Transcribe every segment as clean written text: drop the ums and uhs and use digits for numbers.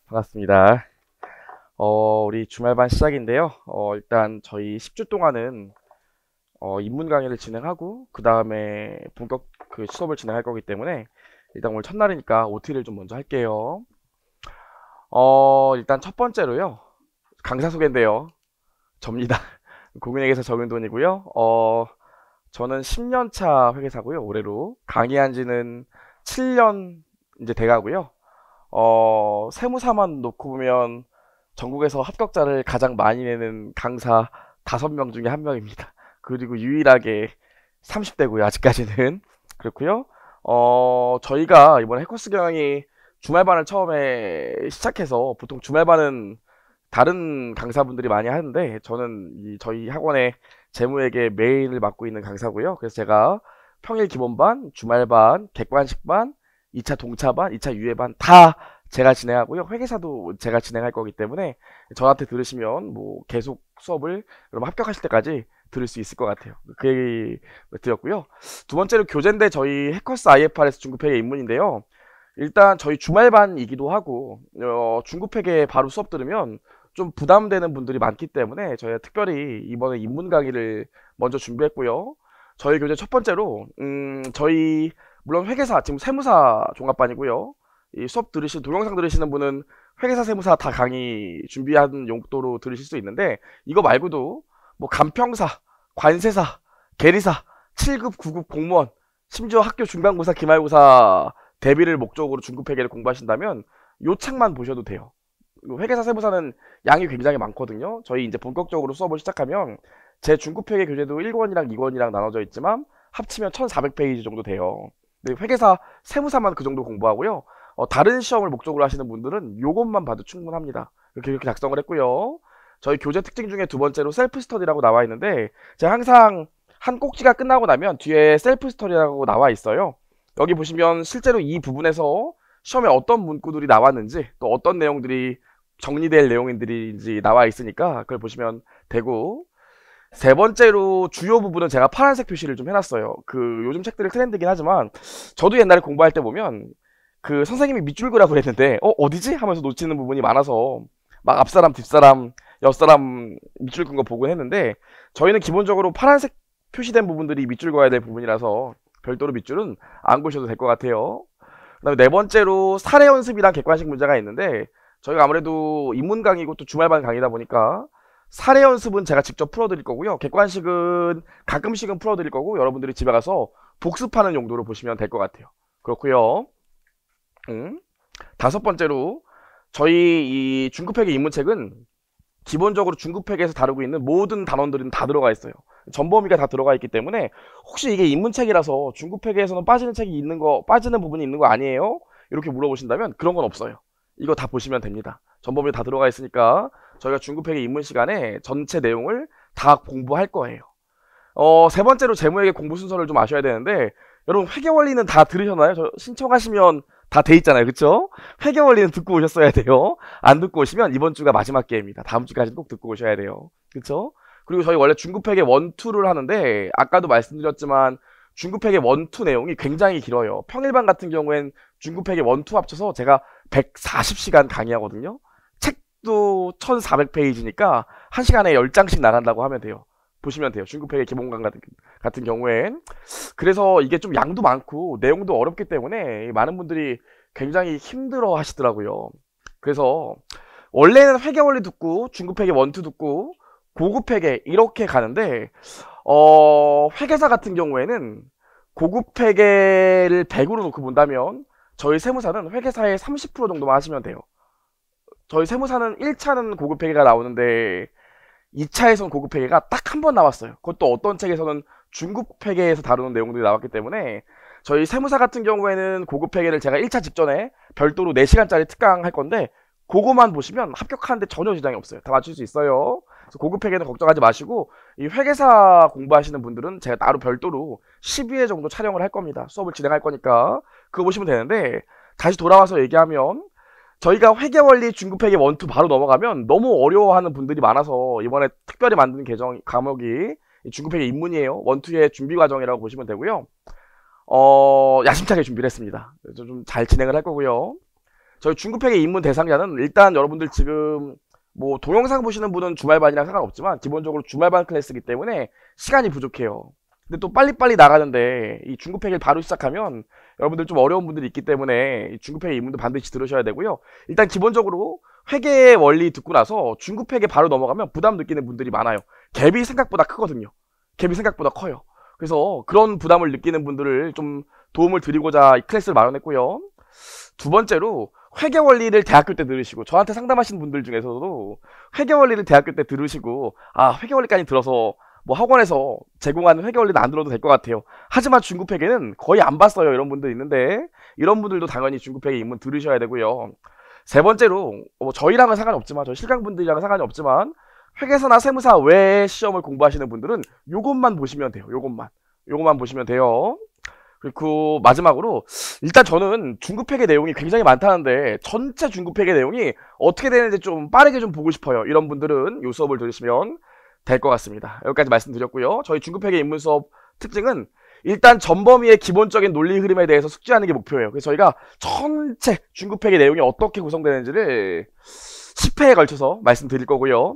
반갑습니다. 우리 주말반 시작인데요. 일단 저희 10주 동안은 입문 강의를 진행하고 그 다음에 본격 그 수업을 진행할 거기 때문에 일단 오늘 첫날이니까 OT를 좀 먼저 할게요. 일단 첫 번째로요. 강사 소개인데요. 접니다. 공인회계사 정윤돈이고요. 저는 10년 차 회계사고요. 올해로 강의한 지는 7년 이제 돼가고요. 세무사만 놓고 보면 전국에서 합격자를 가장 많이 내는 강사 5명 중에 한 명입니다. 그리고 유일하게 30대고요. 아직까지는. 그렇고요. 저희가 이번에 해커스 경영이 주말반을 처음에 시작해서 보통 주말반은 다른 강사분들이 많이 하는데 저는 저희 학원의 재무회계 메인을 맡고 있는 강사고요. 그래서 제가 평일 기본반, 주말반, 객관식반, 2차 동차반, 2차 유예반 다 제가 진행하고요. 회계사도 제가 진행할 거기 때문에 저한테 들으시면 뭐 계속 수업을 그럼 합격하실 때까지 들을 수 있을 것 같아요. 그 얘기 드렸고요. 두 번째로 교재인데 저희 해커스 IFRS 중급회계 입문인데요. 일단 저희 주말반이기도 하고 중급회계 바로 수업 들으면 좀 부담되는 분들이 많기 때문에 저희가 특별히 이번에 입문 강의를 먼저 준비했고요. 저희 교재 첫 번째로 저희 물론 회계사 지금 세무사 종합반이고요. 이 수업 들으신 동영상 들으시는 분은 회계사 세무사 다 강의 준비한 용도로 들으실 수 있는데 이거 말고도 뭐 간평사, 관세사, 계리사, 7급, 9급 공무원, 심지어 학교 중간고사, 기말고사 대비를 목적으로 중급회계를 공부하신다면 요 책만 보셔도 돼요. 회계사 세무사는 양이 굉장히 많거든요. 저희 이제 본격적으로 수업을 시작하면 제 중급회계 교재도 1권이랑 2권이랑 나눠져 있지만 합치면 1400페이지 정도 돼요. 근데 회계사 세무사만 그 정도 공부하고요. 다른 시험을 목적으로 하시는 분들은 요것만 봐도 충분합니다. 이렇게 작성을 했고요. 저희 교재 특징 중에 두 번째로 셀프 스터디라고 나와 있는데 제가 항상 한 꼭지가 끝나고 나면 뒤에 셀프 스터디라고 나와 있어요. 여기 보시면 실제로 이 부분에서 시험에 어떤 문구들이 나왔는지 또 어떤 내용들이 정리될 내용들인지 나와 있으니까 그걸 보시면 되고, 세 번째로 주요 부분은 제가 파란색 표시를 좀 해놨어요. 그 요즘 책들이 트렌드긴 하지만 저도 옛날에 공부할 때 보면 그 선생님이 밑줄 그라고 했는데 어디지? 하면서 놓치는 부분이 많아서 막 앞사람 뒷사람 옆사람 밑줄 끈 거 보곤 했는데 저희는 기본적으로 파란색 표시된 부분들이 밑줄 그어야 될 부분이라서 별도로 밑줄은 안 그으셔도 될 것 같아요. 그 다음에 네 번째로 사례 연습이랑 객관식 문제가 있는데 저희가 아무래도 입문 강의고 또 주말반 강의다 보니까 사례 연습은 제가 직접 풀어드릴 거고요. 객관식은 가끔씩은 풀어드릴 거고 여러분들이 집에 가서 복습하는 용도로 보시면 될 것 같아요. 그렇고요. 다섯 번째로 저희 이 중급회계 입문책은 기본적으로 중급회계에서 다루고 있는 모든 단원들은 다 들어가 있어요. 전범위가 다 들어가 있기 때문에 혹시 이게 입문책이라서 중급회계에서는 빠지는 책이 있는 거, 빠지는 부분이 있는 거 아니에요? 이렇게 물어보신다면 그런 건 없어요. 이거 다 보시면 됩니다. 전범위 다 들어가 있으니까 저희가 중급회계 입문 시간에 전체 내용을 다 공부할 거예요. 세 번째로 재무회계 공부 순서를 좀 아셔야 되는데 여러분 회계 원리는 다 들으셨나요? 저 신청하시면 다 돼 있잖아요. 그쵸? 회계 원리는 듣고 오셨어야 돼요. 안 듣고 오시면 이번 주가 마지막 기회입니다. 다음 주까지는 꼭 듣고 오셔야 돼요. 그쵸? 그리고 저희 원래 중급회계 1, 2를 하는데 아까도 말씀드렸지만 중급회계 1, 2 내용이 굉장히 길어요. 평일반 같은 경우엔 중급회계 1, 2 합쳐서 제가 140시간 강의하거든요. 책도 1400페이지니까 1시간에 10장씩 나간다고 하면 돼요. 보시면 돼요. 중급회계 기본강 같은 경우엔. 그래서 이게 좀 양도 많고 내용도 어렵기 때문에 많은 분들이 굉장히 힘들어 하시더라고요. 그래서 원래는 회계 원리 듣고 중급회계 1, 2 듣고 고급회계 이렇게 가는데 회계사 같은 경우에는 고급회계를 100으로 놓고 본다면 저희 세무사는 회계사의 30% 정도만 하시면 돼요. 저희 세무사는 1차는 고급회계가 나오는데 2차에선 고급회계가 딱 한 번 나왔어요. 그것도 어떤 책에서는 중급회계에서 다루는 내용들이 나왔기 때문에 저희 세무사 같은 경우에는 고급회계를 제가 1차 직전에 별도로 4시간짜리 특강 할 건데 그거만 보시면 합격하는데 전혀 지장이 없어요. 다 맞출 수 있어요. 그래서 고급회계는 걱정하지 마시고 이 회계사 공부하시는 분들은 제가 따로 별도로 12회 정도 촬영을 할 겁니다. 수업을 진행할 거니까 그거 보시면 되는데, 다시 돌아와서 얘기하면 저희가 회계원리 중급회계 1, 2 바로 넘어가면 너무 어려워하는 분들이 많아서 이번에 특별히 만든 과목이 중급회계 입문이에요. 1, 2의 준비 과정이라고 보시면 되고요. 야심차게 준비를 했습니다. 좀 잘 진행을 할 거고요. 저희 중급회계 입문 대상자는 일단 여러분들 지금 뭐 동영상 보시는 분은 주말반이랑 상관없지만 기본적으로 주말반 클래스이기 때문에 시간이 부족해요. 근데 또 빨리빨리 나가는데 이 중급회계를 바로 시작하면 여러분들 좀 어려운 분들이 있기 때문에 이 중급회계 입문도 반드시 들으셔야 되고요. 일단 기본적으로 회계의 원리 듣고 나서 중급회계 바로 넘어가면 부담 느끼는 분들이 많아요. 갭이 생각보다 크거든요. 갭이 생각보다 커요. 그래서 그런 부담을 느끼는 분들을 좀 도움을 드리고자 이 클래스를 마련했고요. 두 번째로 회계 원리를 대학교 때 들으시고, 저한테 상담하시는 분들 중에서도 회계 원리를 대학교 때 들으시고, 아, 회계 원리까지 들어서 뭐 학원에서 제공하는 회계 원리는 안 들어도 될 것 같아요. 하지만 중급회계는 거의 안 봤어요. 이런 분들 있는데, 이런 분들도 당연히 중급회계 입문 들으셔야 되고요. 세 번째로 뭐 저희랑은 상관이 없지만, 저희 실강분들이랑은 상관이 없지만 회계사나 세무사 외에 시험을 공부하시는 분들은 요것만 보시면 돼요. 요것만 보시면 돼요. 그리고 마지막으로 일단 저는 중급회계 내용이 굉장히 많다는데 전체 중급회계 내용이 어떻게 되는지 좀 빠르게 좀 보고 싶어요. 이런 분들은 이 수업을 들으시면 될 것 같습니다. 여기까지 말씀드렸고요. 저희 중급회계 입문 수업 특징은 일단 전범위의 기본적인 논리 흐름에 대해서 숙지하는 게 목표예요. 그래서 저희가 전체 중급회계 내용이 어떻게 구성되는지를 10회에 걸쳐서 말씀드릴 거고요.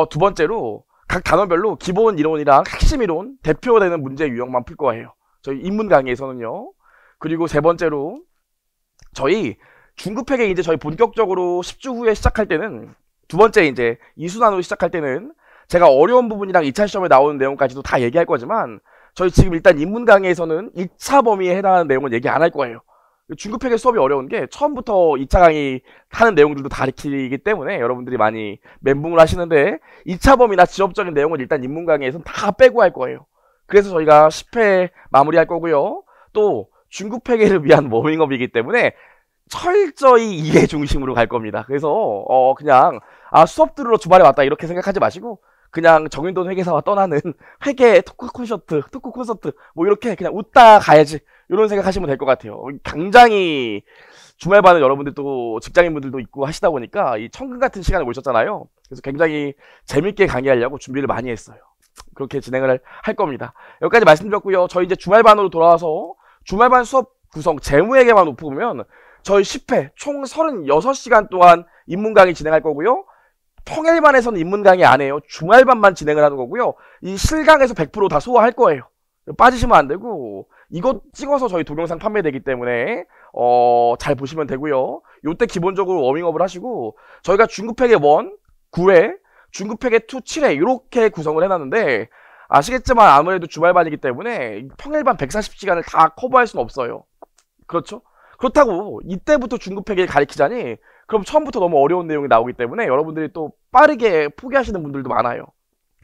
두 번째로 각 단원별로 기본 이론이랑 핵심 이론, 대표되는 문제 유형만 풀 거예요. 저희 입문 강의에서는요. 그리고 세 번째로 저희 중급회계 이제 저희 본격적으로 10주 후에 시작할 때는 두 번째 이제 2순환으로 시작할 때는 제가 어려운 부분이랑 2차 시험에 나오는 내용까지도 다 얘기할 거지만 저희 지금 일단 입문 강의에서는 2차 범위에 해당하는 내용은 얘기 안 할 거예요. 중급회계 수업이 어려운 게 처음부터 2차 강의 하는 내용들도 다 가르치기 때문에 여러분들이 많이 멘붕을 하시는데 2차 범위나 지엽적인 내용은 일단 입문 강의에서는 다 빼고 할 거예요. 그래서 저희가 10회 마무리할 거고요. 또 중급회계를 위한 워밍업이기 때문에 철저히 이해 중심으로 갈 겁니다. 그래서 그냥 수업 들으러 주말에 왔다 이렇게 생각하지 마시고 그냥 정인돈 회계사와 떠나는 회계 토크 콘서트 뭐 이렇게 그냥 웃다 가야지 이런 생각하시면 될 것 같아요. 굉장히 주말반은 여러분들 또 직장인분들도 있고 하시다 보니까 이 천금 같은 시간을 모셨잖아요. 그래서 굉장히 재밌게 강의하려고 준비를 많이 했어요. 그렇게 진행을 할 겁니다. 여기까지 말씀드렸고요. 저희 이제 주말반으로 돌아와서 주말반 수업 구성 재무회계만 높으면 저희 10회 총 36시간 동안 입문 강의 진행할 거고요. 평일반에서는 입문 강의 안 해요. 주말반만 진행을 하는 거고요. 이 실강에서 100% 다 소화할 거예요. 빠지시면 안 되고 이것 찍어서 저희 동영상 판매되기 때문에 잘 보시면 되고요. 요때 기본적으로 워밍업을 하시고 저희가 중급회계 1 9회, 중급회계 2 7회 이렇게 구성을 해놨는데 아시겠지만 아무래도 주말반이기 때문에 평일반 140시간을 다 커버할 수는 없어요. 그렇죠? 그렇다고 이때부터 중급회계를 가르치자니 그럼 처음부터 너무 어려운 내용이 나오기 때문에 여러분들이 또 빠르게 포기하시는 분들도 많아요.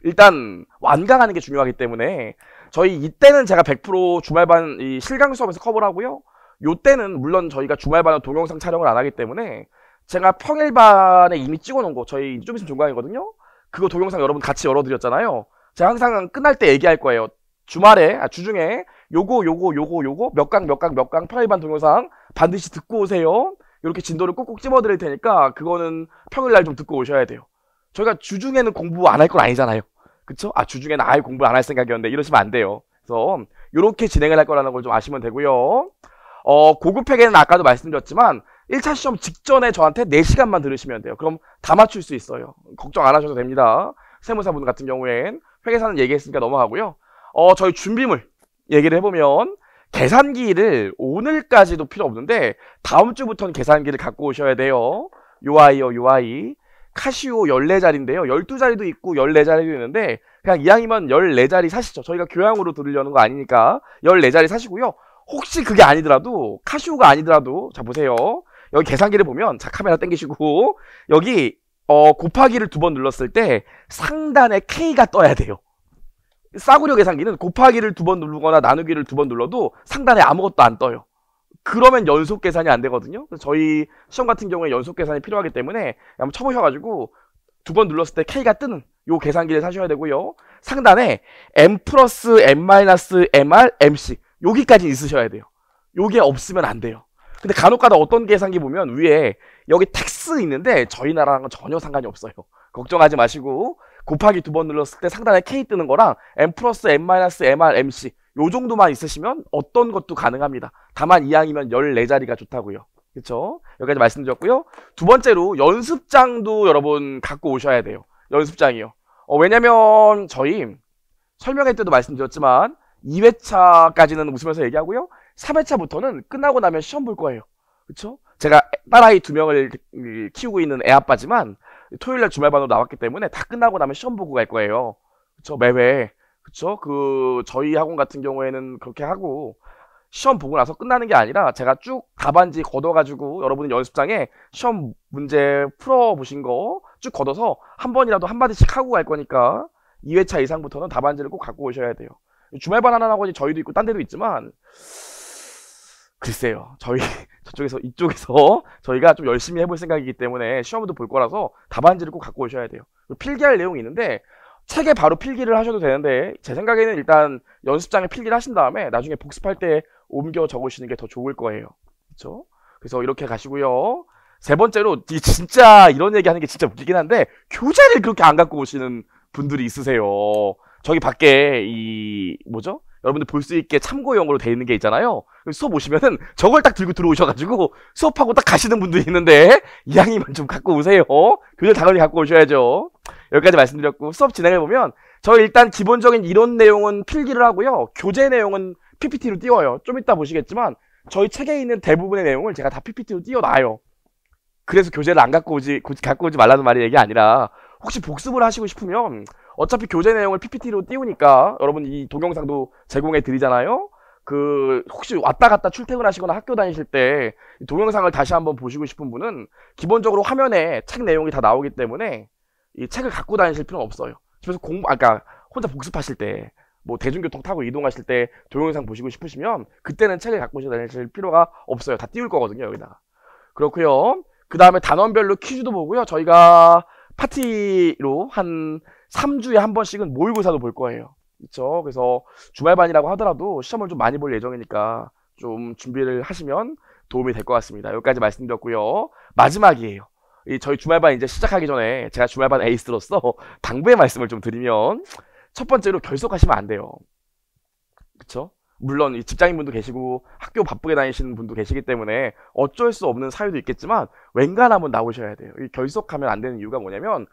일단 완강하는 게 중요하기 때문에 저희 이때는 제가 100% 주말반 이 실강 수업에서 커버를 하고요. 요때는 물론 저희가 주말반은 동영상 촬영을 안 하기 때문에 제가 평일반에 이미 찍어놓은 거 저희 좀 있으면 종강이거든요. 그거 동영상 여러분 같이 열어드렸잖아요. 제가 항상 끝날 때 얘기할 거예요. 주말에 주중에 요거 몇 강 평일반 동영상 반드시 듣고 오세요. 이렇게 진도를 꼭꼭 찝어드릴 테니까 그거는 평일날 좀 듣고 오셔야 돼요. 저희가 주중에는 공부 안 할 건 아니잖아요. 그쵸? 주중에는 아예 공부 안 할 생각이었는데 이러시면 안 돼요. 그래서 이렇게 진행을 할 거라는 걸 좀 아시면 되고요. 고급회계는 아까도 말씀드렸지만 1차 시험 직전에 저한테 4시간만 들으시면 돼요. 그럼 다 맞출 수 있어요. 걱정 안 하셔도 됩니다. 세무사분 같은 경우엔 회계사는 얘기했으니까 넘어가고요. 저희 준비물 얘기를 해보면 계산기를 오늘까지도 필요 없는데 다음 주부터는 계산기를 갖고 오셔야 돼요. 요 아이 카시오 14자리인데요 12자리도 있고 14자리도 있는데 그냥 이왕이면 14자리 사시죠. 저희가 교양으로 들으려는 거 아니니까 14자리 사시고요. 혹시 그게 아니더라도 카시오가 아니더라도 자 보세요. 여기 계산기를 보면 자 카메라 당기시고 여기 곱하기를 2번 눌렀을 때 상단에 K가 떠야 돼요. 싸구려 계산기는 곱하기를 2번 누르거나 나누기를 2번 눌러도 상단에 아무것도 안 떠요. 그러면 연속 계산이 안 되거든요. 그래서 저희 시험 같은 경우에 연속 계산이 필요하기 때문에 한번 쳐보셔가지고 2번 눌렀을 때 K가 뜨는 요 계산기를 사셔야 되고요. 상단에 M 플러스 M 마이너스 MR MC 여기까지 있으셔야 돼요. 요게 없으면 안 돼요. 근데 간혹가다 어떤 계산기 보면 위에 여기 텍스 있는데 저희 나라랑은 전혀 상관이 없어요. 걱정하지 마시고 곱하기 2번 눌렀을 때 상단에 K 뜨는 거랑 M 플러스 M 마이너스 MR MC 요 정도만 있으시면 어떤 것도 가능합니다. 다만 이왕이면 14자리가 좋다고요. 그쵸? 여기까지 말씀드렸고요. 두 번째로 연습장도 여러분 갖고 오셔야 돼요. 연습장이요. 왜냐면 저희 설명회 때도 말씀드렸지만 2회차까지는 웃으면서 얘기하고요. 3회차부터는 끝나고 나면 시험 볼 거예요. 그쵸? 제가 딸아이 2명을 키우고 있는 애아빠지만 토요일날 주말반으로 나왔기 때문에 다 끝나고 나면 시험 보고 갈 거예요. 그쵸? 매회. 그쵸? 저희 학원 같은 경우에는 그렇게 하고 시험 보고 나서 끝나는 게 아니라 제가 쭉 답안지 걷어가지고 여러분이 연습장에 시험 문제 풀어보신 거 쭉 걷어서 한 번이라도 한마디씩 하고 갈 거니까 2회차 이상부터는 답안지를 꼭 갖고 오셔야 돼요. 주말반 하는 학원이 저희도 있고 딴 데도 있지만 글쎄요. 이쪽에서 저희가 좀 열심히 해볼 생각이기 때문에 시험도 볼 거라서 답안지를 꼭 갖고 오셔야 돼요. 필기할 내용이 있는데 책에 바로 필기를 하셔도 되는데 제 생각에는 일단 연습장에 필기를 하신 다음에 나중에 복습할 때 옮겨 적으시는 게 더 좋을 거예요. 그렇죠? 그래서 이렇게 가시고요. 세 번째로 진짜 이런 얘기 하는 게 진짜 웃기긴 한데 교재를 그렇게 안 갖고 오시는 분들이 있으세요. 저기 밖에 뭐죠? 여러분들 볼 수 있게 참고용으로 돼 있는 게 있잖아요. 수업 오시면은 저걸 딱 들고 들어오셔가지고 수업하고 딱 가시는 분들이 있는데 이왕이면 좀 갖고 오세요. 교재 당연히 갖고 오셔야죠. 여기까지 말씀드렸고 수업 진행해보면 저희 일단 기본적인 이론 내용은 필기를 하고요. 교재 내용은 PPT로 띄워요. 좀 이따 보시겠지만 저희 책에 있는 대부분의 내용을 제가 다 PPT로 띄워놔요. 그래서 교재를 안 갖고 오지 말라는 말이 얘기 아니라 혹시 복습을 하시고 싶으면 어차피 교재 내용을 PPT로 띄우니까 여러분 이 동영상도 제공해 드리잖아요. 혹시 왔다 갔다 출퇴근하시거나 학교 다니실 때 동영상을 다시 한번 보시고 싶은 분은 기본적으로 화면에 책 내용이 다 나오기 때문에 이 책을 갖고 다니실 필요는 없어요. 집에서 그러니까 혼자 복습하실 때 뭐 대중교통 타고 이동하실 때 동영상 보시고 싶으시면 그때는 책을 갖고 다니실 필요가 없어요. 다 띄울 거거든요, 여기다가. 그렇고요. 그 다음에 단원별로 퀴즈도 보고요. 저희가 파티로 한 3주에 한 번씩은 모의고사도 볼 거예요. 그렇죠? 그래서 주말반이라고 하더라도 시험을 좀 많이 볼 예정이니까 좀 준비를 하시면 도움이 될 것 같습니다. 여기까지 말씀드렸고요. 마지막이에요. 저희 주말반 이제 시작하기 전에 제가 주말반 에이스로서 당부의 말씀을 좀 드리면 첫 번째로 결석하시면 안 돼요. 그쵸? 물론 이 직장인분도 계시고 학교 바쁘게 다니시는 분도 계시기 때문에 어쩔 수 없는 사유도 있겠지만 웬간하면 나오셔야 돼요. 이 결석하면 안 되는 이유가 뭐냐면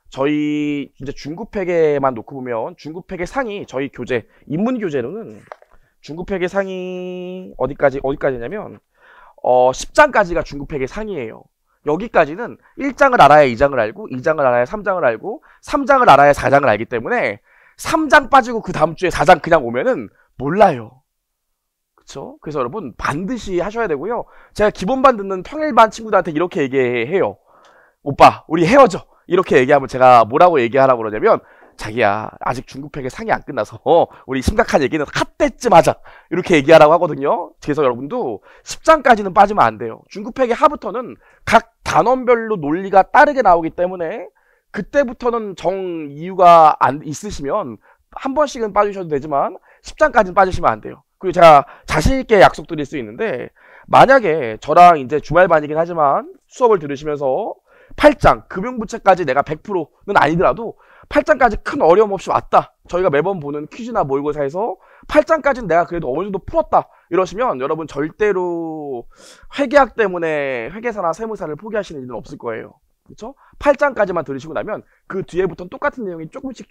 저희 진짜 중급회계만 놓고 보면 중급회계 상이 저희 교재 인문 교재로는 중급회계 상이 어디까지냐면 10장까지가 중급회계 상이에요. 여기까지는 1장을 알아야 2장을 알고 2장을 알아야 3장을 알고 3장을 알아야 4장을 알기 때문에 3장 빠지고 그 다음 주에 4장 그냥 오면은 몰라요. 그쵸? 그래서 여러분 반드시 하셔야 되고요. 제가 기본반 듣는 평일반 친구들한테 이렇게 얘기해요. 오빠 우리 헤어져. 이렇게 얘기하면 제가 뭐라고 얘기하라고 그러냐면 자기야 아직 중급회계 상이 안 끝나서 우리 심각한 얘기는 핫때쯤 하자. 이렇게 얘기하라고 하거든요. 그래서 여러분도 10장까지는 빠지면 안 돼요. 중급회계 하부터는 각 단원별로 논리가 따르게 나오기 때문에 그때부터는 정 이유가 안 있으시면 한 번씩은 빠지셔도 되지만 10장까지는 빠지시면 안 돼요. 그리고 제가 자신있게 약속드릴 수 있는데 만약에 저랑 이제 주말반이긴 하지만 수업을 들으시면서 8장 금융부채까지 내가 100%는 아니더라도 8장까지 큰 어려움 없이 왔다. 저희가 매번 보는 퀴즈나 모의고사에서 8장까지는 내가 그래도 어느 정도 풀었다. 이러시면 여러분 절대로 회계학 때문에 회계사나 세무사를 포기하시는 일은 없을 거예요. 그렇죠? 8장까지만 들으시고 나면 그 뒤에부터는 똑같은 내용이 조금씩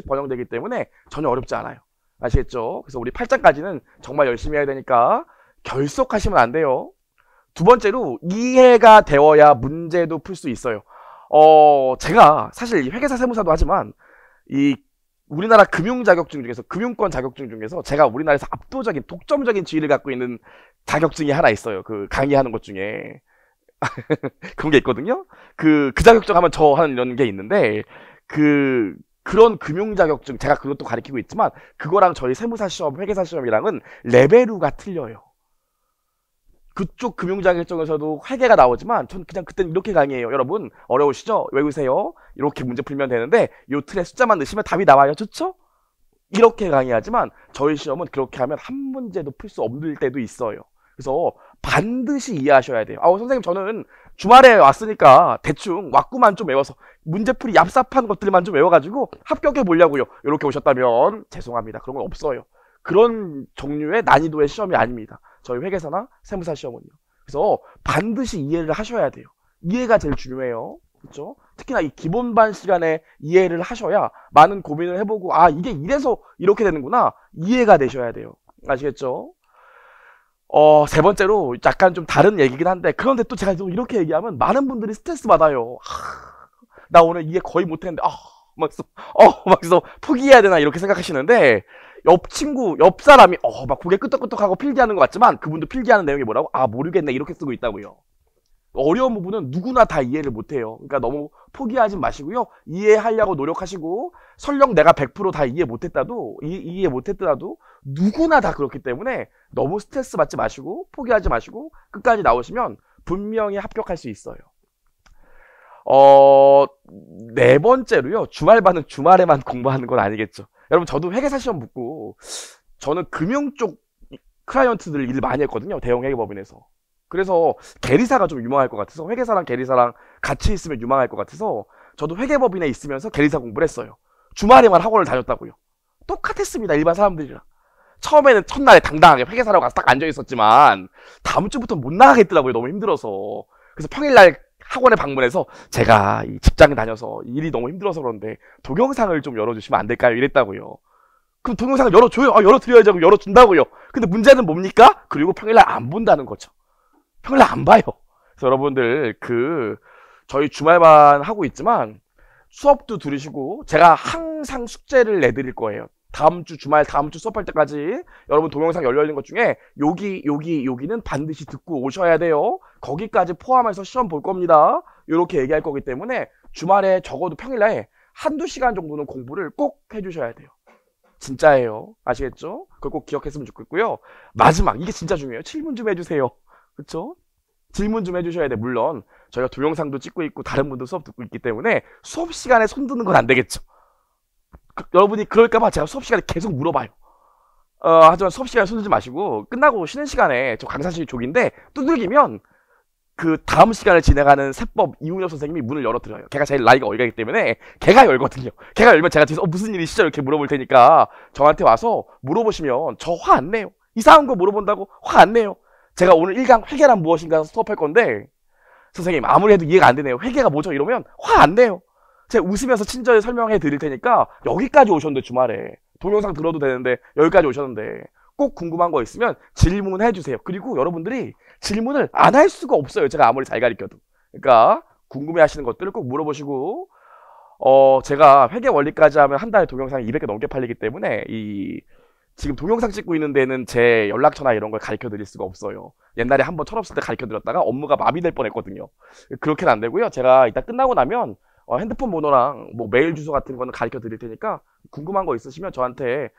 번영되기 때문에 전혀 어렵지 않아요. 아시겠죠? 그래서 우리 8장까지는 정말 열심히 해야 되니까 결석하시면 안 돼요. 두 번째로 이해가 되어야 문제도 풀 수 있어요. 제가 사실 회계사 세무사도 하지만 이 우리나라 금융 자격증 중에서 금융권 자격증 중에서 제가 우리나라에서 압도적인 독점적인 지위를 갖고 있는 자격증이 하나 있어요. 그 강의하는 것 중에 그런 게 있거든요. 그 자격증 하면 저 하는 이런 게 있는데 그런 금융 자격증 제가 그것도 가르치고 있지만 그거랑 저희 세무사 시험, 회계사 시험이랑은 레벨우가 틀려요. 그쪽 금융 자격증에서도 회계가 나오지만 전 그냥 그때는 이렇게 강의해요. 여러분 어려우시죠? 외우세요. 이렇게 문제 풀면 되는데 요 틀에 숫자만 넣으시면 답이 나와요. 좋죠? 이렇게 강의하지만 저희 시험은 그렇게 하면 한 문제도 풀 수 없는 때도 있어요. 그래서 반드시 이해하셔야 돼요. 선생님 저는 주말에 왔으니까 대충 왁구만 좀 외워서 문제풀이 얍삽한 것들만 좀 외워가지고 합격해 보려고요. 이렇게 오셨다면 죄송합니다. 그런 건 없어요. 그런 종류의 난이도의 시험이 아닙니다. 저희 회계사나 세무사 시험은요. 그래서 반드시 이해를 하셔야 돼요. 이해가 제일 중요해요. 그렇죠? 특히나 이 기본반 시간에 이해를 하셔야 많은 고민을 해보고 아 이게 이래서 이렇게 되는구나 이해가 되셔야 돼요. 아시겠죠? 세 번째로 약간 좀 다른 얘기긴 한데 그런데 또 제가 또 이렇게 얘기하면 많은 분들이 스트레스 받아요. 나 오늘 이해 거의 못했는데 막서 포기해야 되나 이렇게 생각하시는데 옆 친구, 옆 사람이 막 고개 끄덕끄덕하고 필기하는 것 같지만 그분도 필기하는 내용이 뭐라고? 아 모르겠네 이렇게 쓰고 있다고요. 어려운 부분은 누구나 다 이해를 못해요. 그러니까 너무 포기하지 마시고요. 이해하려고 노력하시고 설령 내가 100% 다 이해 못했더라도 누구나 다 그렇기 때문에 너무 스트레스 받지 마시고 포기하지 마시고 끝까지 나오시면 분명히 합격할 수 있어요. 네 번째로요. 주말반은 주말에만 공부하는 건 아니겠죠. 여러분 저도 회계사 시험 붙고 저는 금융 쪽 클라이언트들 일 많이 했거든요. 대형 회계법인에서. 그래서 계리사가 좀 유망할 것 같아서 회계사랑 계리사랑 같이 있으면 유망할 것 같아서 저도 회계법인에 있으면서 계리사 공부를 했어요. 주말에만 학원을 다녔다고요. 똑같았습니다. 일반 사람들이랑. 처음에는 첫날에 당당하게 회계사라고 가서 딱 앉아있었지만 다음 주부터 못 나가겠더라고요. 너무 힘들어서. 그래서 평일날 학원에 방문해서 제가 이 직장에 다녀서 일이 너무 힘들어서 그런데 동영상을 좀 열어주시면 안 될까요? 이랬다고요. 그럼 동영상을 열어줘요. 열어드려야죠. 열어준다고요. 근데 문제는 뭡니까? 그리고 평일날 안 본다는 거죠. 평일날 안 봐요. 그래서 여러분들 저희 주말반 하고 있지만 수업도 들으시고 제가 항상 숙제를 내드릴 거예요. 다음 주 수업할 때까지 여러분 동영상 열려있는 것 중에 여기는 반드시 듣고 오셔야 돼요. 거기까지 포함해서 시험 볼 겁니다. 이렇게 얘기할 거기 때문에 주말에 적어도 평일날 한두 시간 정도는 공부를 꼭 해주셔야 돼요. 진짜예요. 아시겠죠? 그걸 꼭 기억했으면 좋겠고요. 마지막 이게 진짜 중요해요. 질문 좀 해주세요. 그쵸? 질문 좀 해주셔야 돼. 물론 저희가 동영상도 찍고 있고 다른 분도 수업 듣고 있기 때문에 수업 시간에 손 드는 건 안 되겠죠. 여러분이 그럴까봐 제가 수업 시간에 계속 물어봐요. 하지만 수업 시간에 손 들지 마시고 끝나고 쉬는 시간에 저 강사실이 족인데 두들기면 그 다음 시간을 진행하는 세법 이훈엽 선생님이 문을 열어드려요. 걔가 제일 나이가 어리기 때문에 걔가 열거든요. 걔가 열면 제가 뒤에서 무슨 일이시죠? 이렇게 물어볼 테니까 저한테 와서 물어보시면 저 화 안 내요. 이상한 거 물어본다고 화 안 내요. 제가 오늘 1강 회계란 무엇인가 수업할 건데 선생님 아무래도 이해가 안 되네요. 회계가 뭐죠? 이러면 화 안 내요. 제가 웃으면서 친절히 설명해 드릴 테니까 여기까지 오셨는데 주말에 동영상 들어도 되는데 여기까지 오셨는데 꼭 궁금한 거 있으면 질문해 주세요. 그리고 여러분들이 질문을 안 할 수가 없어요. 제가 아무리 잘 가르쳐도. 그러니까 궁금해 하시는 것들을 꼭 물어보시고 제가 회계 원리까지 하면 한 달에 동영상이 200개 넘게 팔리기 때문에 지금 동영상 찍고 있는 데는 제 연락처나 이런 걸 가르쳐 드릴 수가 없어요. 옛날에 한번 철없을 때 가르쳐 드렸다가 업무가 마비될 뻔했거든요. 그렇게는 안 되고요. 제가 이따 끝나고 나면 핸드폰 번호랑 뭐 메일 주소 같은 거는 가르쳐 드릴 테니까 궁금한 거 있으시면 저한테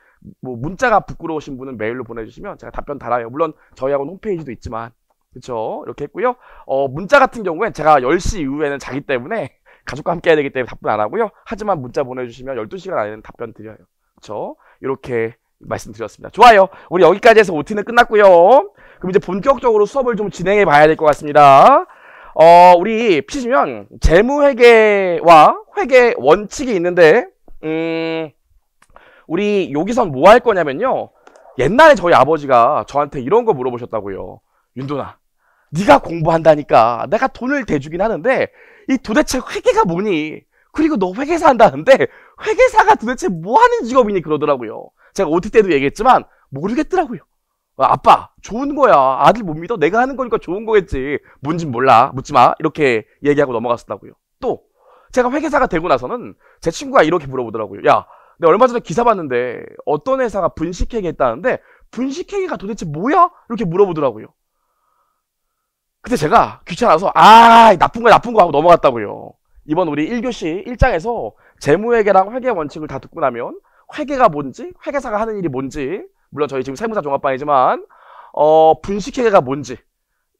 뭐 문자가 부끄러우신 분은 메일로 보내주시면 제가 답변 달아요. 물론 저희하고는 홈페이지도 있지만 그쵸 이렇게 했고요. 문자 같은 경우엔 제가 10시 이후에는 자기 때문에 가족과 함께 해야 되기 때문에 답변 안 하고요. 하지만 문자 보내주시면 12시간 안에는 답변 드려요. 그쵸 이렇게 말씀드렸습니다. 좋아요. 우리 여기까지 해서 OT는 끝났고요. 그럼 이제 본격적으로 수업을 좀 진행해 봐야 될 것 같습니다. 우리 피시면 재무회계와 회계 원칙이 있는데 우리 여기선 뭐 할 거냐면요. 옛날에 저희 아버지가 저한테 이런 거 물어보셨다고요. 윤도나 네가 공부한다니까 내가 돈을 대주긴 하는데 이 도대체 회계가 뭐니? 그리고 너 회계사 한다는데 회계사가 도대체 뭐 하는 직업이니? 그러더라고요. 제가 OT 때도 얘기했지만 모르겠더라고요. 아빠 좋은 거야. 아들 못 믿어? 내가 하는 거니까 좋은 거겠지. 뭔진 몰라. 묻지마. 이렇게 얘기하고 넘어갔었다고요. 또 제가 회계사가 되고 나서는 제 친구가 이렇게 물어보더라고요. 야 내가 얼마 전에 기사 봤는데 어떤 회사가 분식회계 했다는데 분식회계가 도대체 뭐야? 이렇게 물어보더라고요. 그때 제가 귀찮아서 나쁜 거 하고 넘어갔다고요. 이번 우리 1교시 1장에서 재무회계랑 회계 원칙을 다 듣고 나면 회계가 뭔지 회계사가 하는 일이 뭔지 물론 저희 지금 세무사 종합반이지만 분식회계가 뭔지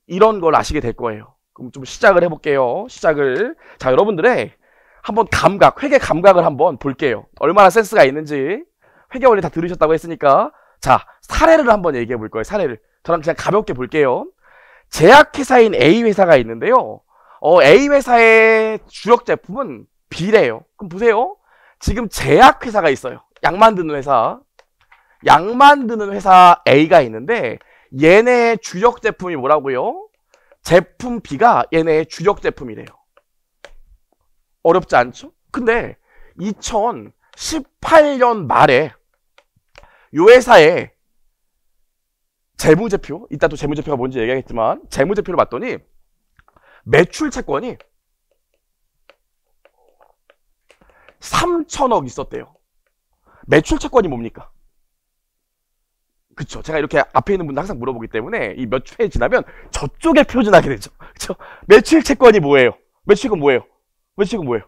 이런 걸 아시게 될 거예요. 그럼 좀 시작을 해볼게요. 자 여러분들의 한번 회계 감각을 한번 볼게요. 얼마나 센스가 있는지. 회계 원리 다 들으셨다고 했으니까 자 사례를 한번 얘기해 볼 거예요. 사례를 저랑 그냥 가볍게 볼게요. 제약회사인 A회사가 있는데요. A회사의 주력 제품은 B래요. 그럼 보세요. 지금 제약회사가 있어요. 약 만드는 회사 A가 있는데 얘네 주력 제품이 뭐라고요? 제품 B가 얘네의 주력 제품이래요. 어렵지 않죠? 근데 2018년 말에 요 회사의 재무제표, 이따 또 재무제표가 뭔지 얘기하겠지만 재무제표를 봤더니 매출 채권이 3천억 있었대요. 매출 채권이 뭡니까? 그쵸. 제가 이렇게 앞에 있는 분들 항상 물어보기 때문에 이 몇 회 지나면 저쪽에 표준하게 되죠. 그쵸. 매출 채권이 뭐예요? 매출 채권 뭐예요? 매출 채권 뭐예요?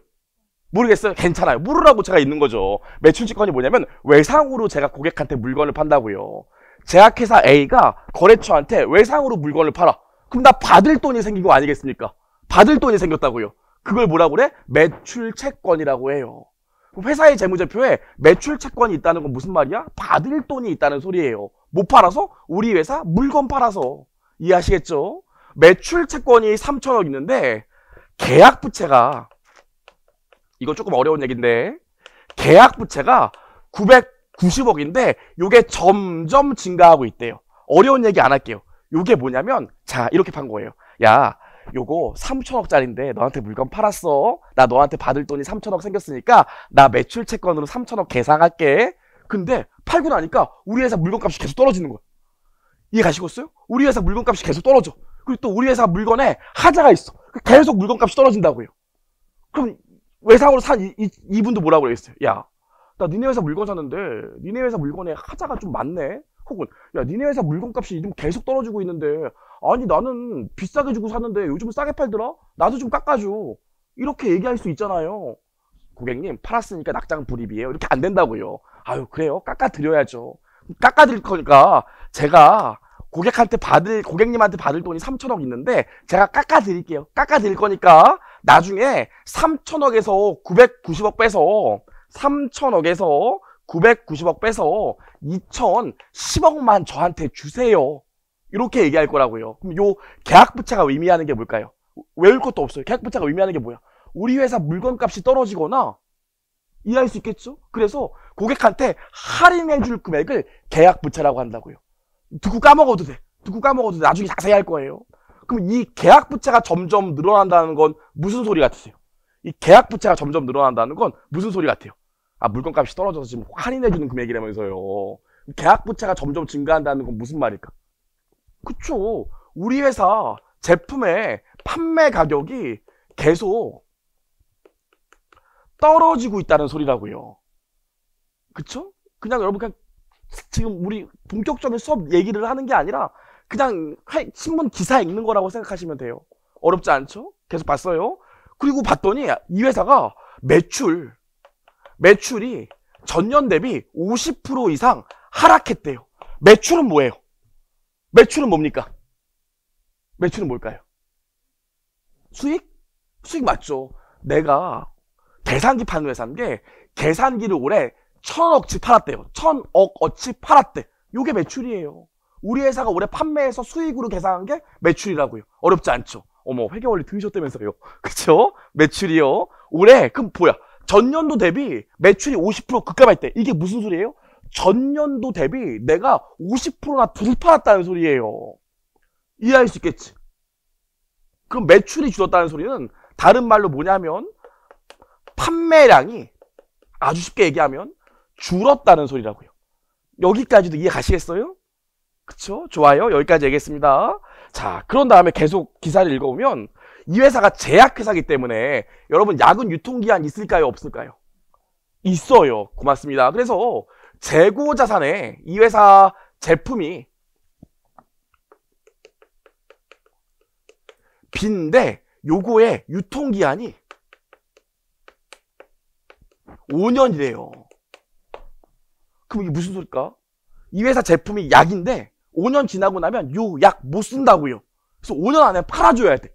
모르겠어요? 괜찮아요. 물으라고 제가 있는 거죠. 매출 채권이 뭐냐면 외상으로 제가 고객한테 물건을 판다고요. 제약회사 A가 거래처한테 외상으로 물건을 팔아. 그럼 나 받을 돈이 생긴 거 아니겠습니까? 받을 돈이 생겼다고요. 그걸 뭐라고 그래? 매출 채권이라고 해요. 회사의 재무제표에 매출 채권이 있다는 건 무슨 말이야? 받을 돈이 있다는 소리예요. 못 팔아서? 우리 회사 물건 팔아서. 이해하시겠죠? 매출 채권이 3천억 있는데 계약 부채가, 이거 조금 어려운 얘기인데, 계약 부채가 990억인데 요게 점점 증가하고 있대요. 어려운 얘기 안 할게요. 요게 뭐냐면, 자, 이렇게 판 거예요. 야, 요거 3천억짜리인데 너한테 물건 팔았어. 나 너한테 받을 돈이 3천억 생겼으니까 나 매출 채권으로 3천억 계상할게. 근데 팔고 나니까 우리 회사 물건값이 계속 떨어지는 거야. 이해 가시겠어요? 우리 회사 물건값이 계속 떨어져. 그리고 또 우리 회사 물건에 하자가 있어. 계속 물건값이 떨어진다고요. 그럼 외상으로 산 이분도 뭐라고 그랬어요? 야, 나 니네 회사 물건 샀는데 니네 회사 물건에 하자가 좀 많네? 혹은 야, 니네 회사 물건값이 좀 계속 떨어지고 있는데 아니 나는 비싸게 주고 샀는데 요즘 싸게 팔더라? 나도 좀 깎아줘. 이렇게 얘기할 수 있잖아요. 고객님 팔았으니까 낙장 불입이에요. 이렇게 안 된다고요. 아유 그래요? 깎아드려야죠. 깎아드릴 거니까 제가 고객님한테 받을 돈이 3천억 있는데 제가 깎아드릴게요. 깎아드릴 거니까 나중에 3천억에서 990억 빼서 3천억에서 990억 빼서 2010억만 저한테 주세요. 이렇게 얘기할 거라고요. 그럼 요 계약부채가 의미하는 게 뭘까요? 외울 것도 없어요. 계약부채가 의미하는 게 뭐야? 우리 회사 물건값이 떨어지거나, 이해할 수 있겠죠? 그래서 고객한테 할인해줄 금액을 계약부채라고 한다고요. 듣고 까먹어도 돼. 듣고 까먹어도 돼. 나중에 자세히 할 거예요. 그럼 이 계약부채가 점점 늘어난다는 건 무슨 소리 같으세요? 이 계약부채가 점점 늘어난다는 건 무슨 소리 같아요? 아, 물건값이 떨어져서 지금 할인해주는 금액이라면서요. 계약부채가 점점 증가한다는 건 무슨 말일까? 그쵸. 우리 회사 제품의 판매 가격이 계속 떨어지고 있다는 소리라고요. 그쵸? 그냥 여러분 그냥 지금 우리 본격적인 수업 얘기를 하는 게 아니라 그냥 신문 기사 읽는 거라고 생각하시면 돼요. 어렵지 않죠? 계속 봤어요. 그리고 봤더니 이 회사가 매출이 전년 대비 50% 이상 하락했대요. 매출은 뭐예요? 매출은 뭡니까? 매출은 뭘까요? 수익? 수익 맞죠. 내가 계산기 파는 회사인데 계산기를 올해 1,000억치 팔았대요. 1,000억어치 팔았대. 요게 매출이에요. 우리 회사가 올해 판매해서 수익으로 계산한 게 매출이라고요. 어렵지 않죠? 어머, 회계원리 들으셨다면서요. 그쵸? 매출이요. 올해 그럼 뭐야? 전년도 대비 매출이 50% 급감했대. 이게 무슨 소리예요? 전년도 대비 내가 50%나 더 팔았다는 소리예요. 이해할 수 있겠지? 그럼 매출이 줄었다는 소리는 다른 말로 뭐냐면 판매량이 아주 쉽게 얘기하면 줄었다는 소리라고요. 여기까지도 이해 가시겠어요? 그쵸? 좋아요. 여기까지 얘기했습니다. 자, 그런 다음에 계속 기사를 읽어보면 이 회사가 제약회사이기 때문에 여러분 야근 유통기한 있을까요? 없을까요? 있어요. 고맙습니다. 그래서 재고자산에 이 회사 제품이 빈데 요거의 유통기한이 5년이래요. 그럼 이게 무슨 소릴까? 이 회사 제품이 약인데 5년 지나고 나면 요 약 못 쓴다고요. 그래서 5년 안에 팔아줘야 돼.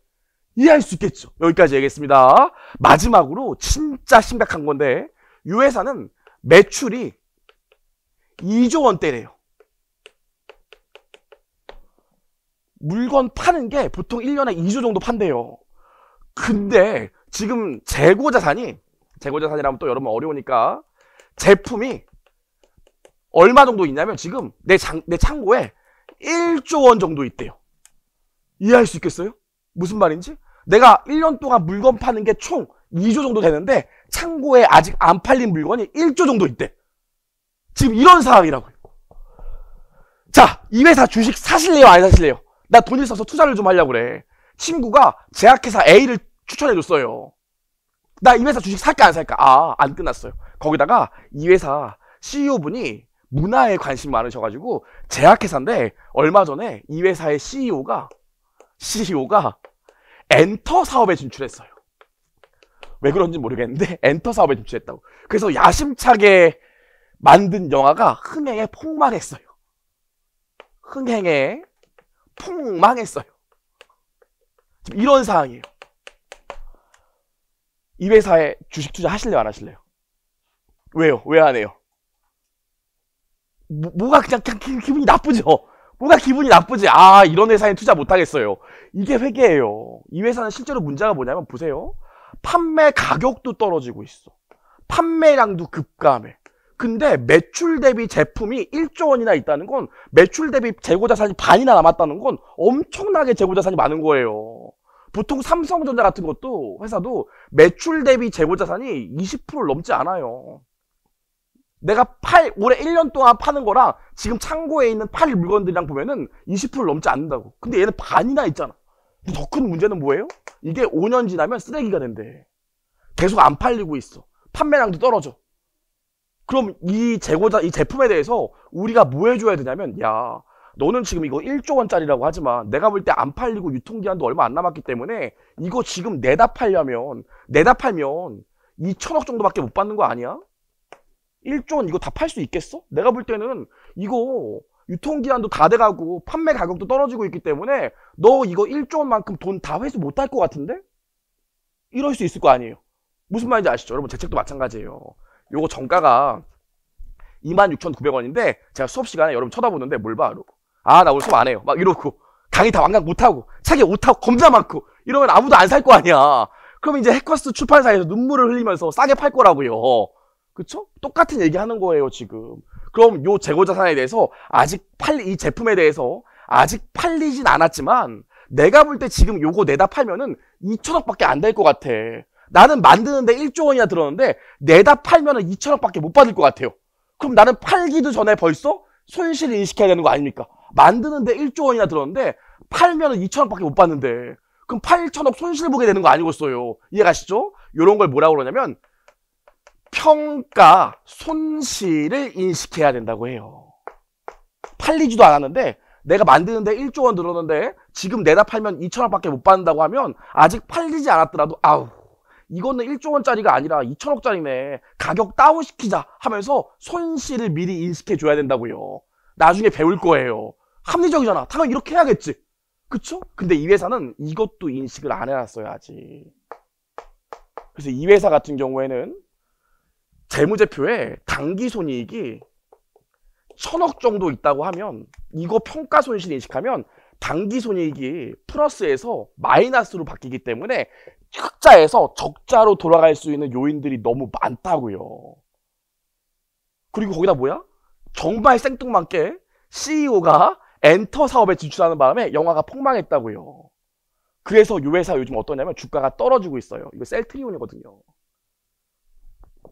이해할 수 있겠죠? 여기까지 얘기했습니다. 마지막으로 진짜 심각한 건데 이 회사는 매출이 2조 원대래요. 물건 파는 게 보통 1년에 2조 정도 판대요. 근데 지금 재고자산이라면 또 여러분 어려우니까 제품이 얼마 정도 있냐면 지금 내 창고에 1조 원 정도 있대요. 이해할 수 있겠어요? 무슨 말인지? 내가 1년 동안 물건 파는 게 총 2조 정도 되는데 창고에 아직 안 팔린 물건이 1조 정도 있대. 지금 이런 상황이라고요. 자, 이 회사 주식 사실래요? 안 사실래요? 나 돈 있어서 투자를 좀 하려고 그래. 친구가 제약회사 A를 추천해줬어요. 나 이 회사 주식 살까 안 살까? 아, 안 끝났어요. 거기다가 이 회사 CEO분이 문화에 관심이 많으셔가지고 제약회사인데 얼마 전에 이 회사의 CEO가 엔터 사업에 진출했어요. 왜 그런지 모르겠는데 엔터 사업에 진출했다고. 그래서 야심차게 만든 영화가 흥행에 폭망했어요. 흥행에 폭망했어요. 지금 이런 상황이에요. 이 회사에 주식 투자 하실래요? 안 하실래요? 왜요? 왜 안 해요? 뭐가 그냥 기분이 나쁘죠? 뭐가 기분이 나쁘지? 아, 이런 회사에 투자 못 하겠어요. 이게 회계예요. 이 회사는 실제로 문제가 뭐냐면 보세요. 판매 가격도 떨어지고 있어. 판매량도 급감해. 근데 매출 대비 제품이 1조 원이나 있다는 건 매출 대비 재고자산이 반이나 남았다는 건 엄청나게 재고자산이 많은 거예요. 보통 삼성전자 같은 것도 회사도 매출 대비 재고자산이 20%를 넘지 않아요. 내가 올해 1년 동안 파는 거랑 지금 창고에 있는 팔 물건들이랑 보면은 20%를 넘지 않는다고. 근데 얘는 반이나 있잖아. 더 큰 문제는 뭐예요? 이게 5년 지나면 쓰레기가 된대. 계속 안 팔리고 있어. 판매량도 떨어져. 그럼 이 제품에 대해서 우리가 뭐 해줘야 되냐면, 야, 너는 지금 이거 1조 원짜리라고 하지만 내가 볼 때 안 팔리고 유통기한도 얼마 안 남았기 때문에 이거 지금 내다 팔면 2천억 정도밖에 못 받는 거 아니야? 1조 원 이거 다 팔 수 있겠어? 내가 볼 때는 이거 유통기한도 다 돼가고 판매 가격도 떨어지고 있기 때문에 너 이거 1조 원만큼 돈 다 회수 못 할 것 같은데? 이럴 수 있을 거 아니에요. 무슨 말인지 아시죠? 여러분 제 책도 마찬가지예요. 요거 정가가 26,900원인데 제가 수업 시간에 여러분 쳐다보는데 뭘 봐? 이러고. 아, 나 오늘 수업 안 해요. 막 이러고. 강의 다 완강 못하고 책에 오타고 겁나 많고 이러면 아무도 안 살 거 아니야. 그럼 이제 해커스 출판사에서 눈물을 흘리면서 싸게 팔 거라고요. 그쵸? 똑같은 얘기 하는 거예요, 지금. 그럼 요 재고자산에 대해서 이 제품에 대해서 아직 팔리진 않았지만 내가 볼 때 지금 요거 내다 팔면은 2천억 밖에 안 될 것 같아. 나는 만드는데 1조 원이나 들었는데 내다 팔면은 2천억 밖에 못 받을 것 같아요. 그럼 나는 팔기도 전에 벌써 손실을 인식해야 되는 거 아닙니까? 만드는데 1조 원이나 들었는데 팔면은 2천억 밖에 못 받는데 그럼 8천억 손실 보게 되는 거 아니겠어요? 이해가시죠? 요런 걸 뭐라고 그러냐면 평가 손실을 인식해야 된다고 해요. 팔리지도 않았는데 내가 만드는데 1조 원 들었는데 지금 내다 팔면 2천억 밖에 못 받는다고 하면 아직 팔리지 않았더라도 아우 이거는 1조 원짜리가 아니라 2천억짜리네. 가격 다운시키자 하면서 손실을 미리 인식해 줘야 된다고요. 나중에 배울 거예요. 합리적이잖아. 당연히 이렇게 해야겠지. 그쵸? 근데 이 회사는 이것도 인식을 안 해놨어요, 아직. 그래서 이 회사 같은 경우에는 재무제표에 당기손이익이 1,000억 정도 있다고 하면 이거 평가손실 인식하면 당기손이익이 플러스에서 마이너스로 바뀌기 때문에 흑자에서 적자로 돌아갈 수 있는 요인들이 너무 많다고요. 그리고 거기다 뭐야? 정말 생뚱맞게 CEO가 엔터 사업에 진출하는 바람에 영화가 폭망했다고요. 그래서 이 회사 요즘 어떠냐면 주가가 떨어지고 있어요. 이거 셀트리온이거든요.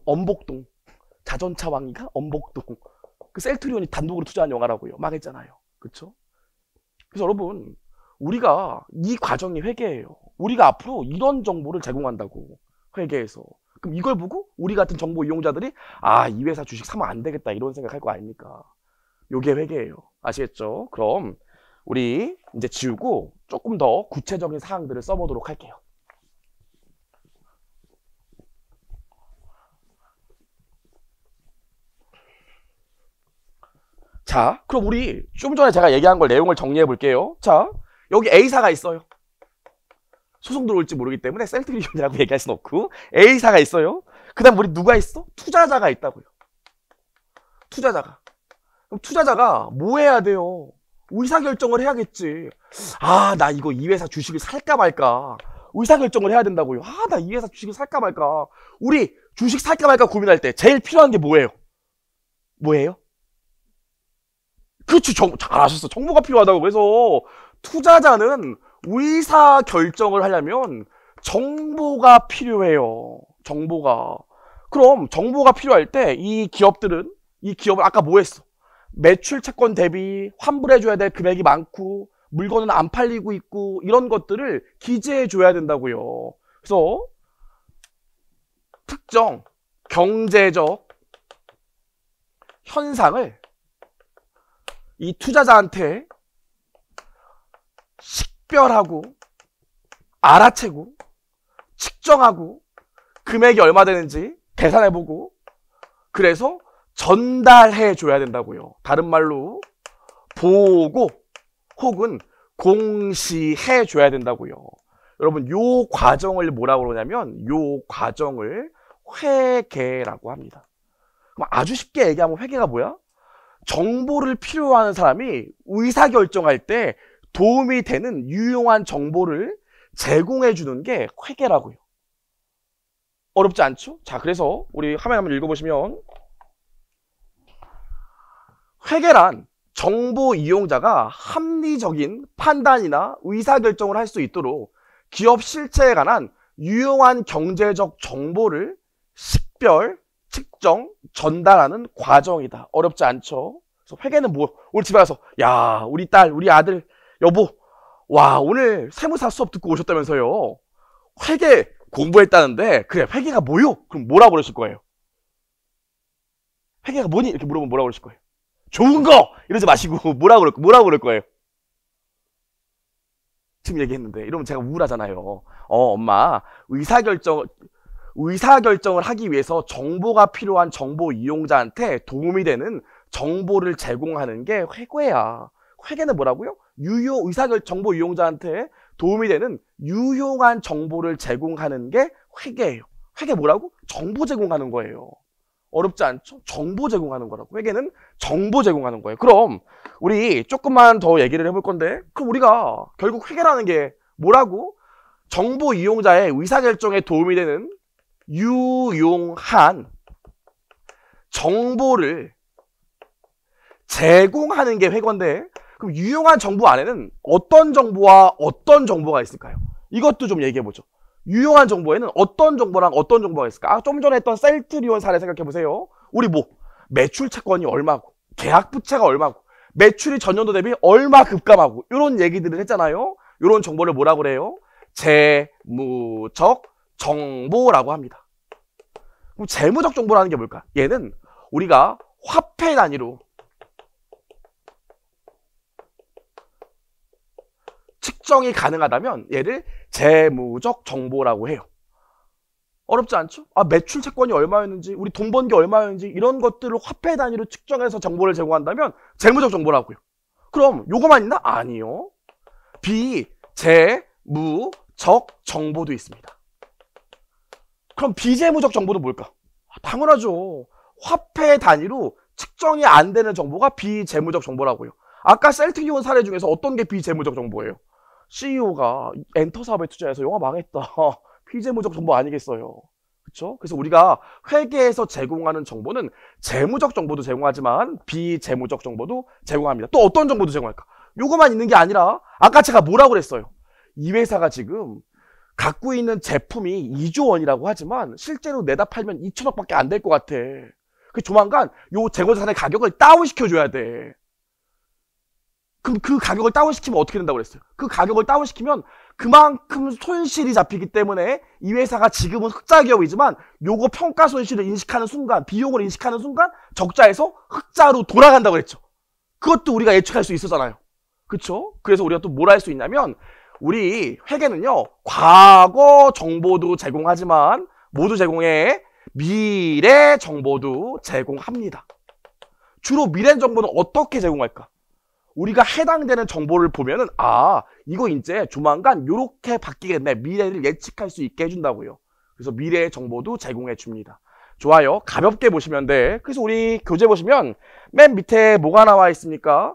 엄복동 자전차 왕이가 엄복동 그 셀트리온이 단독으로 투자한 영화라고요. 망했잖아요. 그쵸? 그래서 여러분 우리가 이 과정이 회계예요. 우리가 앞으로 이런 정보를 제공한다고 회계에서. 그럼 이걸 보고 우리 같은 정보 이용자들이 아, 이 회사 주식 사면 안 되겠다 이런 생각할 거 아닙니까? 요게 회계예요. 아시겠죠? 그럼 우리 이제 지우고 조금 더 구체적인 사항들을 써보도록 할게요. 자, 그럼 우리 좀 전에 제가 얘기한 걸 내용을 정리해 볼게요. 자, 여기 A사가 있어요. 소송 들어올지 모르기 때문에 셀트리온이라고 얘기할 순 없고 A사가 있어요. 그 다음 우리 누가 있어? 투자자가 있다고요. 투자자가. 그럼 투자자가 뭐 해야 돼요? 의사결정을 해야겠지. 아, 나 이거 이 회사 주식을 살까 말까. 의사결정을 해야 된다고요. 아, 나 이 회사 주식을 살까 말까. 우리 주식 살까 말까 고민할 때 제일 필요한 게 뭐예요? 뭐예요? 그렇지, 잘하셨어. 정보가 필요하다고. 그래서 투자자는 의사 결정을 하려면 정보가 필요해요. 정보가. 그럼 정보가 필요할 때 이 기업은 아까 뭐 했어? 매출 채권 대비 환불해줘야 될 금액이 많고 물건은 안 팔리고 있고 이런 것들을 기재해줘야 된다고요. 그래서 특정 경제적 현상을 이 투자자한테 식별하고 알아채고 측정하고 금액이 얼마 되는지 계산해보고 그래서 전달해 줘야 된다고요. 다른 말로 보고 혹은 공시해 줘야 된다고요. 여러분 요 과정을 뭐라고 그러냐면 요 과정을 회계라고 합니다. 그럼 아주 쉽게 얘기하면 회계가 뭐야? 정보를 필요로 하는 사람이 의사결정할 때 도움이 되는 유용한 정보를 제공해 주는 게 회계라고요. 어렵지 않죠? 자, 그래서 우리 화면 한번 읽어보시면 회계란 정보 이용자가 합리적인 판단이나 의사결정을 할 수 있도록 기업 실체에 관한 유용한 경제적 정보를 식별, 측정, 전달하는 과정이다. 어렵지 않죠? 그래서 회계는 뭐? 오늘 집에 가서 야, 우리 딸, 우리 아들, 여보, 와, 오늘 세무사 수업 듣고 오셨다면서요. 회계 공부했다는데 그래, 회계가 뭐요? 그럼 뭐라고 그러실 거예요? 회계가 뭐니? 이렇게 물어보면 뭐라고 그러실 거예요? 좋은 거! 이러지 마시고 뭐라고 그럴 거예요? 지금 얘기했는데 이러면 제가 우울하잖아요. 엄마, 의사결정을 하기 위해서 정보가 필요한 정보 이용자한테 도움이 되는 정보를 제공하는 게 회계야. 회계는 뭐라고요? 정보 이용자한테 도움이 되는 유용한 정보를 제공하는 게 회계예요. 회계 뭐라고? 정보 제공하는 거예요. 어렵지 않죠? 정보 제공하는 거라고. 회계는 정보 제공하는 거예요. 그럼 우리 조금만 더 얘기를 해볼 건데, 그럼 우리가 결국 회계라는 게 뭐라고? 정보 이용자의 의사결정에 도움이 되는 유용한 정보를 제공하는 게 회계인데, 그럼 유용한 정보 안에는 어떤 정보와 어떤 정보가 있을까요? 이것도 좀 얘기해보죠. 유용한 정보에는 어떤 정보랑 어떤 정보가 있을까? 좀 전에 했던 셀트리온 사례 생각해보세요. 우리 매출 채권이 얼마고, 계약 부채가 얼마고, 매출이 전년도 대비 얼마 급감하고, 이런 얘기들을 했잖아요. 이런 정보를 뭐라고 그래요? 재무적 정보라고 합니다. 그럼 재무적 정보라는 게 뭘까? 얘는 우리가 화폐 단위로 측정이 가능하다면 얘를 재무적 정보라고 해요. 어렵지 않죠? 매출 채권이 얼마였는지, 우리 돈 번 게 얼마였는지 이런 것들을 화폐 단위로 측정해서 정보를 제공한다면 재무적 정보라고요. 그럼 요거만 있나? 아니요. 비재무적 정보도 있습니다. 그럼 비재무적 정보도 뭘까? 당연하죠. 화폐 단위로 측정이 안 되는 정보가 비재무적 정보라고요. 아까 셀트리온 사례 중에서 어떤 게 비재무적 정보예요? CEO가 엔터 사업에 투자해서 영화 망했다. 비재무적 정보 아니겠어요? 그렇죠? 그래서 우리가 회계에서 제공하는 정보는 재무적 정보도 제공하지만 비재무적 정보도 제공합니다. 또 어떤 정보도 제공할까? 요거만 있는 게 아니라 아까 제가 뭐라고 그랬어요? 이 회사가 지금 갖고 있는 제품이 2조 원이라고 하지만 실제로 내다 팔면 2천억밖에 안 될 것 같아. 그 조만간 요 재고자산의 가격을 다운시켜줘야 돼. 그럼 그 가격을 다운시키면 어떻게 된다고 그랬어요? 그 가격을 다운시키면 그만큼 손실이 잡히기 때문에 이 회사가 지금은 흑자 기업이지만 요거 평가 손실을 인식하는 순간, 비용을 인식하는 순간 적자에서 흑자로 돌아간다고 그랬죠. 그것도 우리가 예측할 수 있었잖아요. 그쵸? 그래서 우리가 또 뭘 할 수 있냐면 우리 회계는요, 과거 정보도 제공하지만 모두 제공해 미래 정보도 제공합니다. 주로 미래 정보는 어떻게 제공할까? 우리가 해당되는 정보를 보면은 이거 이제 조만간 요렇게 바뀌겠네, 미래를 예측할 수 있게 해준다고요. 그래서 미래의 정보도 제공해 줍니다. 좋아요. 가볍게 보시면 돼. 그래서 우리 교재 보시면 맨 밑에 뭐가 나와 있습니까?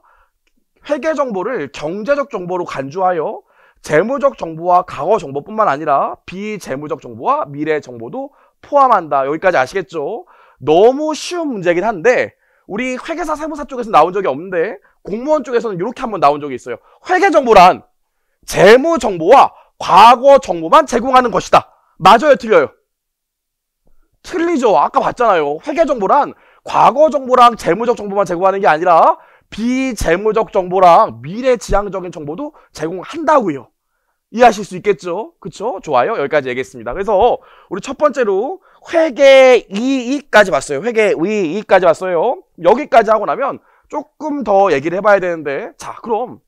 회계 정보를 경제적 정보로 간주하여 재무적 정보와 과거 정보뿐만 아니라 비재무적 정보와 미래 정보도 포함한다. 여기까지 아시겠죠? 너무 쉬운 문제긴 한데 우리 회계사 세무사 쪽에서 나온 적이 없는데 공무원 쪽에서는 이렇게 한번 나온 적이 있어요. 회계 정보란 재무 정보와 과거 정보만 제공하는 것이다. 맞아요, 틀려요? 틀리죠. 아까 봤잖아요. 회계 정보란 과거 정보랑 재무적 정보만 제공하는 게 아니라 비재무적 정보랑 미래지향적인 정보도 제공한다고요. 이해하실 수 있겠죠? 그쵸? 좋아요. 여기까지 얘기했습니다. 그래서 우리 첫 번째로 회계이익까지 봤어요. 회계이익까지 봤어요. 여기까지 하고 나면 조금 더 얘기를 해봐야 되는데, 자, 그럼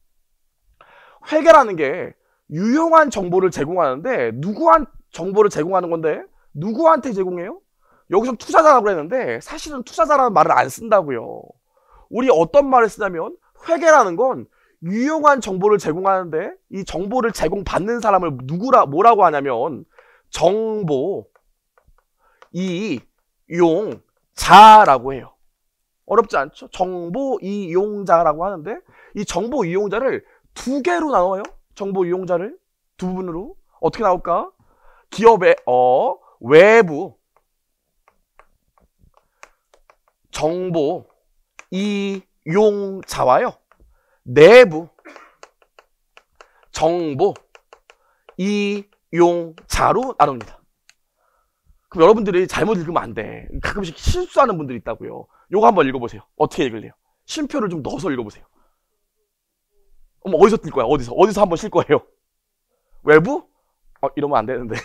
회계라는 게 유용한 정보를 제공하는데 누구한 정보를 제공하는 건데 누구한테 제공해요? 여기서 투자자라고 했는데 사실은 투자자라는 말을 안 쓴다고요. 우리 어떤 말을 쓰냐면 회계라는 건 유용한 정보를 제공하는데 이 정보를 제공받는 사람을 뭐라고 하냐면 정보 이용자라고 해요. 어렵지 않죠? 정보 이용자라고 하는데 이 정보 이용자를 두 개로 나눠요. 정보 이용자를 두 부분으로. 어떻게 나올까? 기업의 외부 정보 이용자와요. 내부 정보 이용자로 나눕니다. 그럼 여러분들이 잘못 읽으면 안 돼. 가끔씩 실수하는 분들이 있다고요. 요거 한번 읽어보세요. 어떻게 읽을래요? 쉼표를 좀 넣어서 읽어보세요. 어디서 뜰 거야? 어디서 한번 쉴 거예요? 외부? 이러면 안 되는데.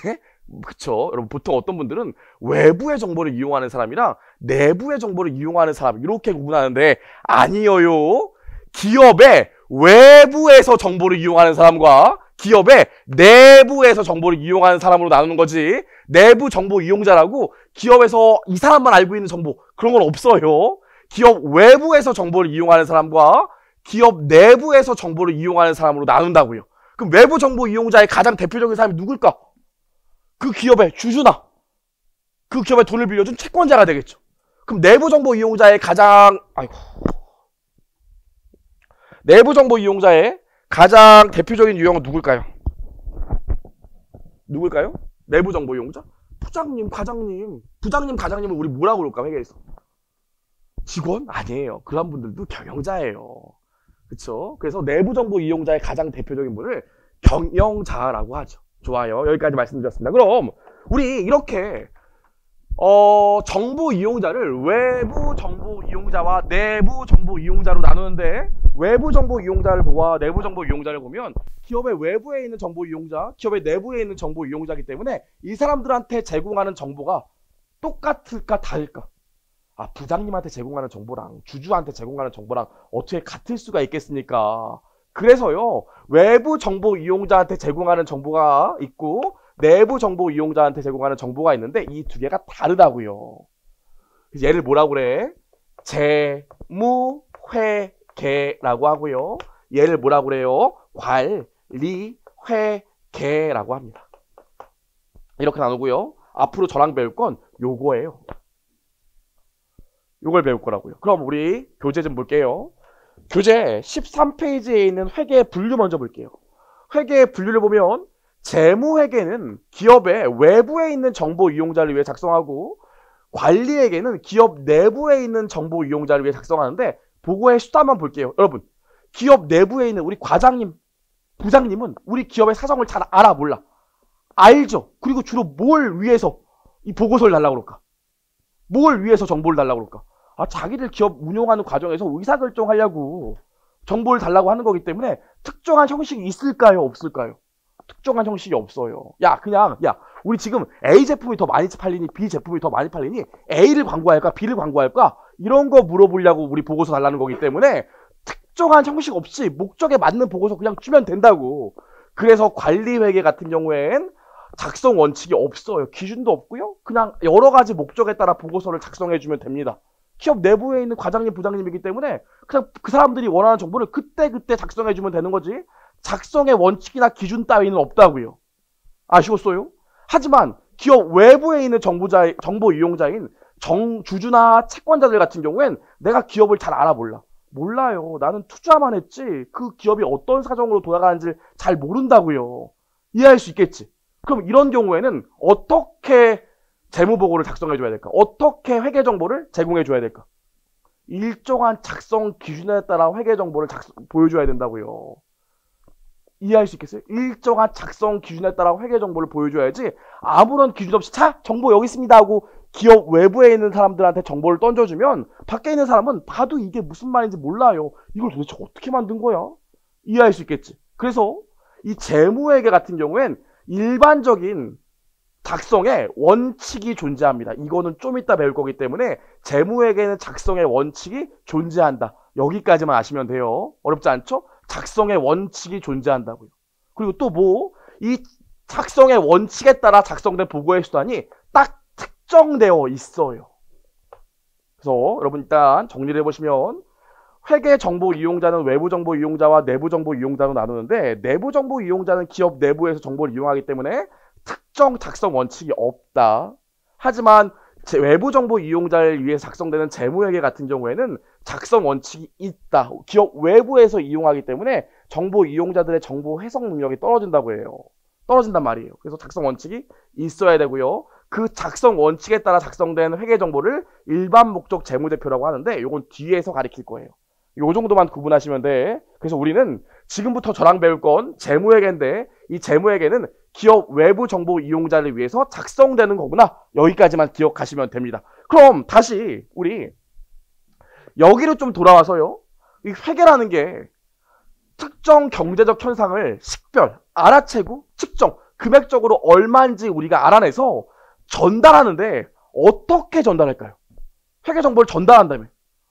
그쵸? 여러분, 보통 어떤 분들은 외부의 정보를 이용하는 사람이랑 내부의 정보를 이용하는 사람, 이렇게 구분하는데, 아니에요. 기업의 외부에서 정보를 이용하는 사람과 기업의 내부에서 정보를 이용하는 사람으로 나누는 거지. 내부 정보 이용자라고 기업에서 이 사람만 알고 있는 정보, 그런 건 없어요. 기업 외부에서 정보를 이용하는 사람과 기업 내부에서 정보를 이용하는 사람으로 나눈다고요. 그럼 외부 정보 이용자의 가장 대표적인 사람이 누굴까? 그 기업의 주주나 그 기업에 돈을 빌려준 채권자가 되겠죠. 그럼 내부 정보 이용자의 내부 정보 이용자의 가장 대표적인 유형은 누굴까요? 내부 정보 이용자? 부장님, 과장님, 부장님, 과장님을 우리 뭐라고 그럴까, 회계에서? 직원? 아니에요. 그런 분들도 경영자예요. 그쵸? 그래서 내부 정보 이용자의 가장 대표적인 분을 경영자라고 하죠. 좋아요. 여기까지 말씀드렸습니다. 그럼 우리 이렇게 정보 이용자를 외부 정보 이용자와 내부 정보 이용자로 나누는데, 외부 정보 이용자를 보아 내부 정보 이용자를 보면 기업의 외부에 있는 정보 이용자, 기업의 내부에 있는 정보 이용자이기 때문에 이 사람들한테 제공하는 정보가 똑같을까 다를까? 부장님한테 제공하는 정보랑 주주한테 제공하는 정보랑 어떻게 같을 수가 있겠습니까? 그래서요, 외부 정보 이용자한테 제공하는 정보가 있고 내부 정보 이용자한테 제공하는 정보가 있는데 이 두 개가 다르다고요. 그래서 얘를 뭐라고 그래? 재무회계라고 하고요. 얘를 뭐라고 그래요? 관리회계라고 합니다. 이렇게 나누고요. 앞으로 저랑 배울 건 요거예요. 요걸 배울 거라고요. 그럼 우리 교재 좀 볼게요. 교재 13페이지에 있는 회계 분류 먼저 볼게요. 회계 분류를 보면 재무회계는 기업의 외부에 있는 정보 이용자를 위해 작성하고 관리회계는 기업 내부에 있는 정보 이용자를 위해 작성하는데 보고의 수단만 볼게요. 여러분, 기업 내부에 있는 우리 과장님, 부장님은 우리 기업의 사정을 잘 알아 몰라? 알죠? 그리고 주로 뭘 위해서 이 보고서를 달라고 그럴까? 뭘 위해서 정보를 달라고 그럴까? 자기들 기업 운영하는 과정에서 의사결정하려고 정보를 달라고 하는 거기 때문에 특정한 형식이 있을까요? 없을까요? 특정한 형식이 없어요. 우리 지금 A 제품이 더 많이 팔리니 B 제품이 더 많이 팔리니 A를 광고할까? B를 광고할까? 이런 거 물어보려고 우리 보고서 달라는 거기 때문에 특정한 형식 없이 목적에 맞는 보고서 그냥 주면 된다고. 그래서 관리회계 같은 경우엔 작성 원칙이 없어요. 기준도 없고요. 그냥 여러 가지 목적에 따라 보고서를 작성해주면 됩니다. 기업 내부에 있는 과장님, 부장님이기 때문에 그냥 그 사람들이 원하는 정보를 그때그때 작성해주면 되는 거지 작성의 원칙이나 기준 따위는 없다고요. 아쉬웠어요? 하지만 기업 외부에 있는 정보 이용자인 주주나 채권자들 같은 경우엔 내가 기업을 잘 알아 몰라요. 나는 투자만 했지 그 기업이 어떤 사정으로 돌아가는지를 잘 모른다고요. 이해할 수 있겠지? 그럼 이런 경우에는 어떻게 재무보고를 작성해줘야 될까? 어떻게 회계정보를 제공해줘야 될까? 일정한 작성 기준에 따라 회계정보를 보여줘야 된다고요. 이해할 수 있겠어요? 일정한 작성 기준에 따라 회계 정보를 보여줘야지 아무런 기준 없이 자 정보 여기 있습니다 하고 기업 외부에 있는 사람들한테 정보를 던져주면 밖에 있는 사람은 봐도 이게 무슨 말인지 몰라요. 이걸 도대체 어떻게 만든 거야? 이해할 수 있겠지. 그래서 이 재무회계 같은 경우엔 일반적인 작성의 원칙이 존재합니다. 이거는 좀 이따 배울 거기 때문에 재무회계는 작성의 원칙이 존재한다. 여기까지만 아시면 돼요. 어렵지 않죠? 작성의 원칙이 존재한다고요. 그리고 또 뭐? 이 작성의 원칙에 따라 작성된 보고의 수단이 딱 특정되어 있어요. 그래서 여러분 일단 정리를 해보시면 회계 정보 이용자는 외부 정보 이용자와 내부 정보 이용자로 나누는데 내부 정보 이용자는 기업 내부에서 정보를 이용하기 때문에 특정 작성 원칙이 없다. 하지만 외부 정보 이용자를 위해 작성되는 재무회계 같은 경우에는 작성 원칙이 있다. 기업 외부에서 이용하기 때문에 정보 이용자들의 정보 해석 능력이 떨어진다고 해요. 떨어진단 말이에요. 그래서 작성 원칙이 있어야 되고요. 그 작성 원칙에 따라 작성된 회계 정보를 일반 목적 재무제표라고 하는데 이건 뒤에서 가리킬 거예요. 요 정도만 구분하시면 돼. 그래서 우리는 지금부터 저랑 배울 건 재무회계인데 이 재무회계는 기업 외부 정보 이용자를 위해서 작성되는 거구나. 여기까지만 기억하시면 됩니다. 그럼 다시 우리 여기로 좀 돌아와서요. 이 회계라는 게 특정 경제적 현상을 식별, 알아채고 측정, 금액적으로 얼마인지 우리가 알아내서 전달하는데 어떻게 전달할까요? 회계 정보를 전달한다면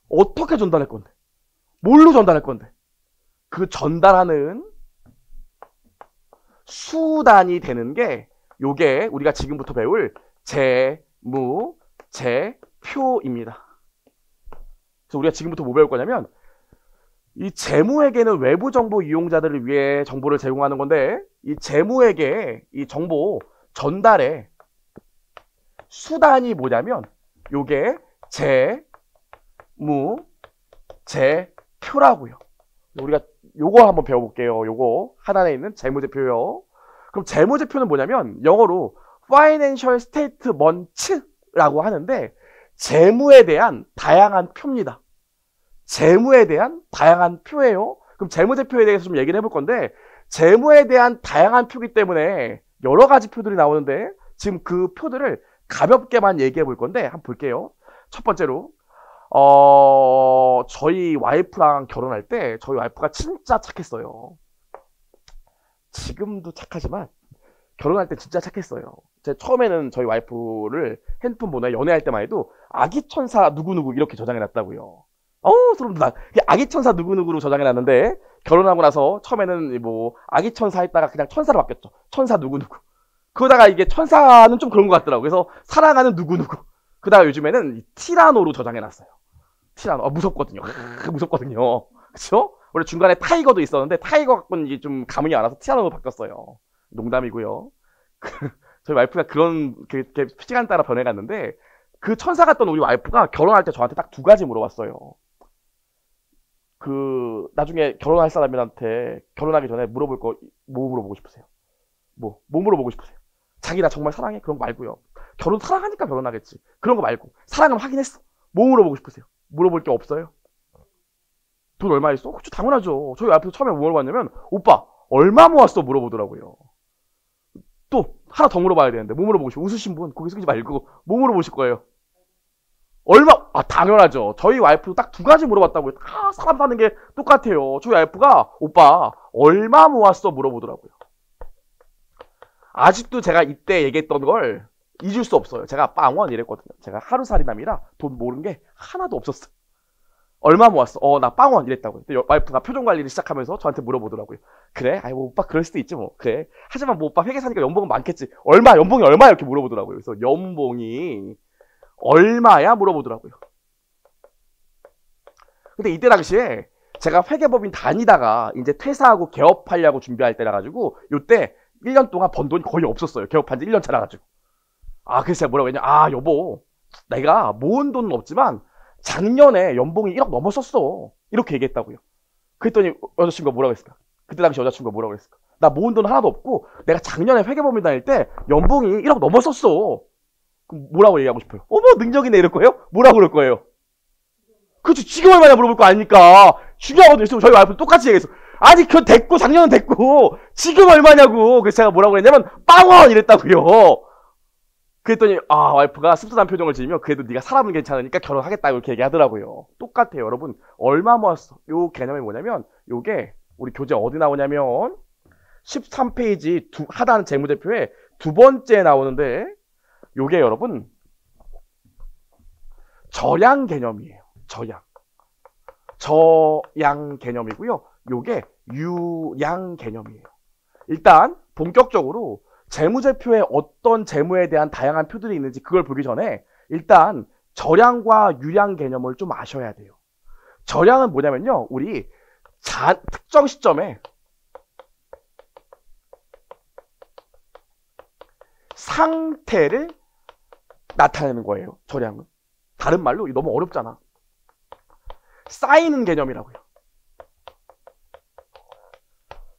어떻게 전달할 건데? 뭘로 전달할 건데? 그 전달하는 수단이 되는 게 요게 우리가 지금부터 배울 재무제표입니다. 그래서 우리가 지금부터 뭐 배울 거냐면 이 재무회계는 외부 정보 이용자들을 위해 정보를 제공하는 건데 이 재무회계 이 정보 전달의 수단이 요게 재무제표라고요. 우리가 요거 한번 배워볼게요. 요거 하단에 있는 재무제표요. 그럼 재무제표는 영어로 Financial Statement라고 하는데 재무에 대한 다양한 표입니다. 재무에 대한 다양한 표예요. 그럼 재무제표에 대해서 좀 얘기를 해볼 건데 재무에 대한 다양한 표이기 때문에 여러 가지 표들이 나오는데 지금 그 표들을 가볍게만 얘기해 볼 건데 한번 볼게요. 첫 번째로 저희 와이프랑 결혼할 때 저희 와이프가 진짜 착했어요. 지금도 착하지만 결혼할 때 진짜 착했어요. 제가 처음에는 저희 와이프를 핸드폰 번호에 연애할 때만 해도 아기천사 누구누구 이렇게 저장해놨다고요. 소름 돋아. 아기천사 누구누구로 저장해놨는데 결혼하고 나서 처음에는 뭐 아기천사 했다가 그냥 천사로 바뀌었죠. 천사 누구누구. 그러다가 이게 천사는 좀 그런 것 같더라고요. 그래서 사랑하는 누구누구. 그다가 요즘에는 티라노로 저장해놨어요. 티라노. 무섭거든요. 무섭거든요. 그쵸? 원래 중간에 타이거도 있었는데 타이거 갖고는 이게 좀 감흥이 안 와서 티라노로 바뀌었어요. 농담이고요. 저희 와이프가 그런 시간 따라 변해갔는데 그 천사 같던 우리 와이프가 결혼할 때 저한테 딱 두 가지 물어봤어요. 나중에 결혼할 사람들한테 결혼하기 전에 물어볼 거 뭐 물어보고 싶으세요? 뭐 물어보고 싶으세요? 자기 나 정말 사랑해? 그런 거 말고요. 결혼 사랑하니까 결혼하겠지. 그런 거 말고 사랑은 확인했어. 뭐 물어보고 싶으세요? 물어볼 게 없어요? 돈 얼마 있어? 그쵸, 당연하죠. 저희 와이프 처음에 뭐 물어봤냐면 오빠 얼마 모았어? 물어보더라고요. 또 하나 더 물어봐야 되는데 뭐 물어보고 싶어요? 웃으신 분 고개 숙이지 말고 뭐 물어보실 거예요? 얼마? 당연하죠. 저희 와이프도 딱 두 가지 물어봤다고요. 다 사람 사는 게 똑같아요. 저희 와이프가 오빠 얼마 모았어? 물어보더라고요. 아직도 제가 이때 얘기했던 걸 잊을 수 없어요. 제가 빵원 이랬거든요. 제가 하루살이남이라 돈 모르는 게 하나도 없었어요. 얼마 모았어? 나 빵원 이랬다고요. 근데 와이프가 표정관리를 시작하면서 저한테 물어보더라고요. 그래? 뭐 오빠 그럴 수도 있지 뭐. 그래. 하지만 뭐 오빠 회계사니까 연봉은 많겠지. 연봉이 얼마? 이렇게 물어보더라고요. 그래서 연봉이 얼마야? 물어보더라고요. 근데 이때 당시에 제가 회계법인 다니다가 이제 퇴사하고 개업하려고 준비할 때라 가지고 요때 1년 동안 번 돈이 거의 없었어요. 개업한 지 1년 차라 가지고. 그래서 제가 뭐라고 했냐. 여보, 내가 모은 돈은 없지만 작년에 연봉이 1억 넘었었어. 이렇게 얘기했다고요. 그랬더니 여자친구가 뭐라고 했을까? 그때 당시 여자친구가 뭐라고 했을까? 나 모은 돈 하나도 없고 내가 작년에 회계법인 다닐 때 연봉이 1억 넘었었어. 그럼 뭐라고 얘기하고 싶어요? 어머 능력이네 이럴 거예요? 뭐라고 그럴 거예요? 그렇죠. 지금 얼마냐 물어볼 거 아니니까. 중요하거든요. 저희 와이프는 똑같이 얘기했어. 아니 그건 됐고 작년은 됐고 지금 얼마냐고. 그래서 제가 뭐라고 했냐면 빵원 이랬다고요. 그랬더니 와이프가 씁쓸한 표정을 지으며 그래도 네가 사람은 괜찮으니까 결혼하겠다고 이렇게 얘기하더라고요. 똑같아요 여러분. 얼마 모았어. 요 개념이 뭐냐면 요게 우리 교재 어디 나오냐면 13페이지 하단 재무제표에 두 번째 나오는데 요게 여러분 저량 개념이에요. 저량 개념이고요. 요게 유량 개념이에요. 일단 본격적으로 재무제표에 어떤 재무에 대한 다양한 표들이 있는지 그걸 보기 전에 일단 저량과 유량 개념을 좀 아셔야 돼요. 저량은 뭐냐면요. 우리 특정 시점에 상태를 나타내는 거예요. 저량은. 다른 말로 너무 어렵잖아. 쌓이는 개념이라고요.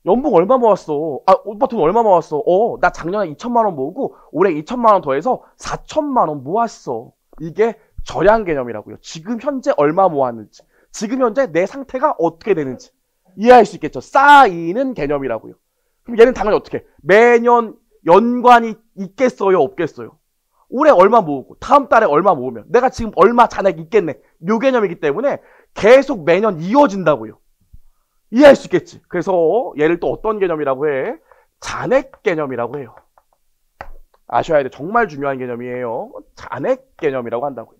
연봉 얼마 모았어? 오빠 돈 얼마 모았어? 나 작년에 2천만 원 모으고 올해 2천만 원 더해서 4천만 원 모았어. 이게 저량 개념이라고요. 지금 현재 얼마 모았는지, 지금 현재 내 상태가 어떻게 되는지 이해할 수 있겠죠. 쌓이는 개념이라고요. 그럼 얘는 당연히 어떻게? 매년 연관이 있겠어요? 없겠어요? 올해 얼마 모으고 다음 달에 얼마 모으면 내가 지금 얼마 잔액 있겠네. 요 개념이기 때문에 계속 매년 이어진다고요. 이해할 수 있겠지. 그래서 얘를 또 어떤 개념이라고 해? 잔액 개념이라고 해요. 아셔야 돼. 정말 중요한 개념이에요. 잔액 개념이라고 한다고요.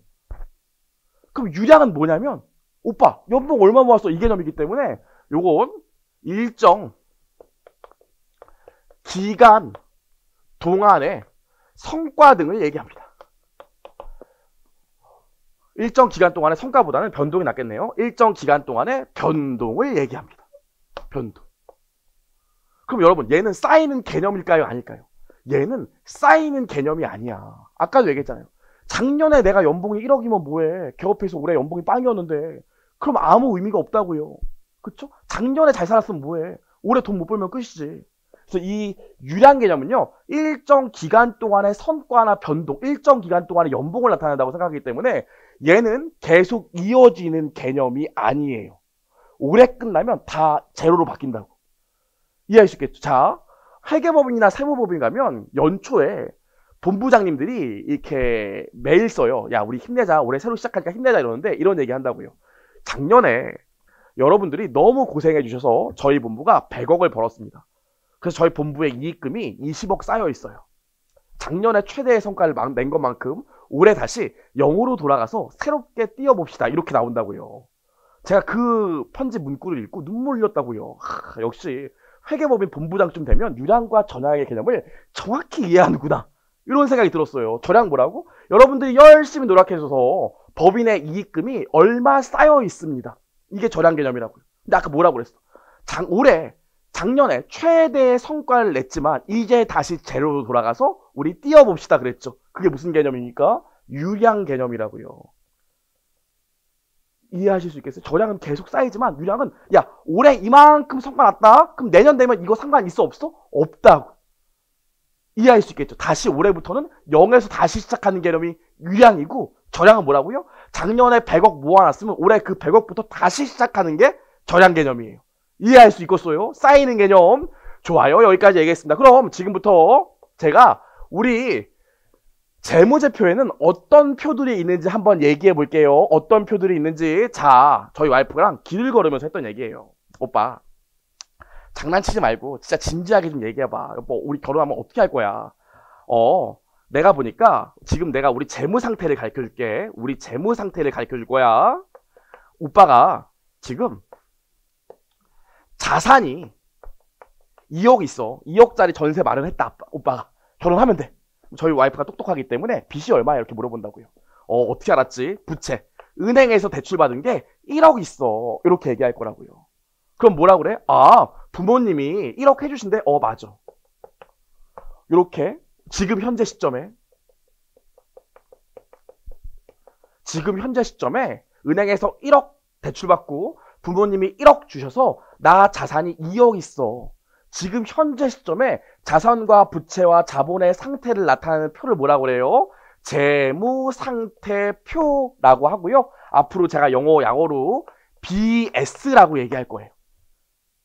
그럼 유량은 뭐냐면 오빠 연봉 얼마 모았어? 이 개념이기 때문에 요건 일정 기간 동안의 성과 등을 얘기합니다. 일정 기간 동안의 성과보다는 변동이 낫겠네요. 일정 기간 동안의 변동을 얘기합니다. 변동. 그럼 여러분 얘는 쌓이는 개념일까요? 아닐까요? 얘는 쌓이는 개념이 아니야. 아까도 얘기했잖아요. 작년에 내가 연봉이 1억이면 뭐해. 개업해서 올해 연봉이 빵이었는데 그럼 아무 의미가 없다고요. 그쵸? 작년에 잘 살았으면 뭐해. 올해 돈 못 벌면 끝이지. 그래서 이 유량 개념은요. 일정 기간 동안의 성과나 변동, 일정 기간 동안의 연봉을 나타낸다고 생각하기 때문에 얘는 계속 이어지는 개념이 아니에요. 올해 끝나면 다 제로로 바뀐다고. 이해할 수 있겠죠? 자, 회계법인이나 세무법인 가면 연초에 본부장님들이 이렇게 메일 써요. 야, 우리 힘내자. 올해 새로 시작하니까 힘내자 이러는데 이런 얘기 한다고요. 작년에 여러분들이 너무 고생해 주셔서 저희 본부가 100억을 벌었습니다. 그래서 저희 본부의 이익금이 20억 쌓여 있어요. 작년에 최대의 성과를 낸 것만큼 올해 다시 0으로 돌아가서 새롭게 뛰어봅시다. 이렇게 나온다고요. 제가 그 편지 문구를 읽고 눈물 흘렸다고요. 역시 회계법인 본부장쯤 되면 유량과 전량의 개념을 정확히 이해하는구나. 이런 생각이 들었어요. 저량 뭐라고? 여러분들이 열심히 노력해줘서 법인의 이익금이 얼마 쌓여 있습니다. 이게 저량 개념이라고요. 근데 아까 뭐라고 그랬어? 올해 작년에 최대의 성과를 냈지만 이제 다시 제로로 돌아가서 우리 뛰어봅시다 그랬죠. 그게 무슨 개념입니까? 유량 개념이라고요. 이해하실 수 있겠어요? 저량은 계속 쌓이지만 유량은 야 올해 이만큼 성과 났다? 그럼 내년 되면 이거 상관 있어 없어? 없다고. 이해할 수 있겠죠? 다시 올해부터는 0에서 다시 시작하는 개념이 유량이고 저량은 뭐라고요? 작년에 100억 모아놨으면 올해 그 100억부터 다시 시작하는 게 저량 개념이에요. 이해할 수 있겠어요? 쌓이는 개념. 좋아요. 여기까지 얘기했습니다. 그럼 지금부터 제가 우리 재무제표에는 어떤 표들이 있는지 한번 얘기해 볼게요. 어떤 표들이 있는지. 자, 저희 와이프랑 길을 걸으면서 했던 얘기예요. 오빠, 장난치지 말고 진짜 진지하게 좀 얘기해봐. 여보, 우리 결혼하면 어떻게 할 거야? 내가 보니까 지금 내가 우리 재무 상태를 가르쳐 줄게. 우리 재무 상태를 가르쳐 줄 거야. 오빠가 지금 자산이 2억 있어. 2억짜리 전세 마련했다. 오빠가 결혼하면 돼. 저희 와이프가 똑똑하기 때문에 빚이 얼마야 이렇게 물어본다고요. 어떻게 알았지? 부채. 은행에서 대출받은 게 1억 있어. 이렇게 얘기할 거라고요. 그럼 뭐라 그래? 부모님이 1억 해주신대. 맞아. 이렇게 지금 현재 시점에 은행에서 1억 대출받고 부모님이 1억 주셔서 나 자산이 2억 있어. 지금 현재 시점에 자산과 부채와 자본의 상태를 나타내는 표를 뭐라고 그래요? 재무상태표라고 하고요. 앞으로 제가 영어로 BS라고 얘기할 거예요.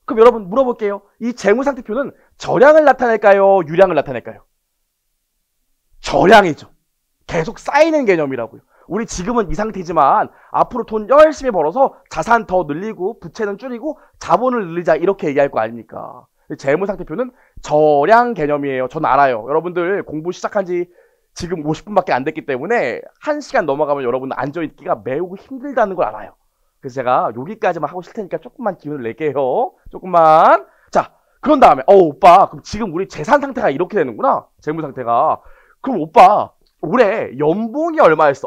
그럼 여러분 물어볼게요. 이 재무상태표는 절량을 나타낼까요? 유량을 나타낼까요? 절량이죠. 계속 쌓이는 개념이라고요. 우리 지금은 이 상태지만 앞으로 돈 열심히 벌어서 자산 더 늘리고 부채는 줄이고 자본을 늘리자 이렇게 얘기할 거 아닙니까? 재무상태표는 절량 개념이에요. 전 알아요. 여러분들 공부 시작한 지 지금 50분밖에 안 됐기 때문에 1시간 넘어가면 여러분 앉아있기가 매우 힘들다는 걸 알아요. 그래서 제가 여기까지만 하고 싶을 테니까 조금만 기운을 낼게요. 조금만. 자, 그런 다음에 오빠 그럼 지금 우리 재산 상태가 이렇게 되는구나. 재무 상태가. 그럼 오빠 올해 연봉이 얼마였어?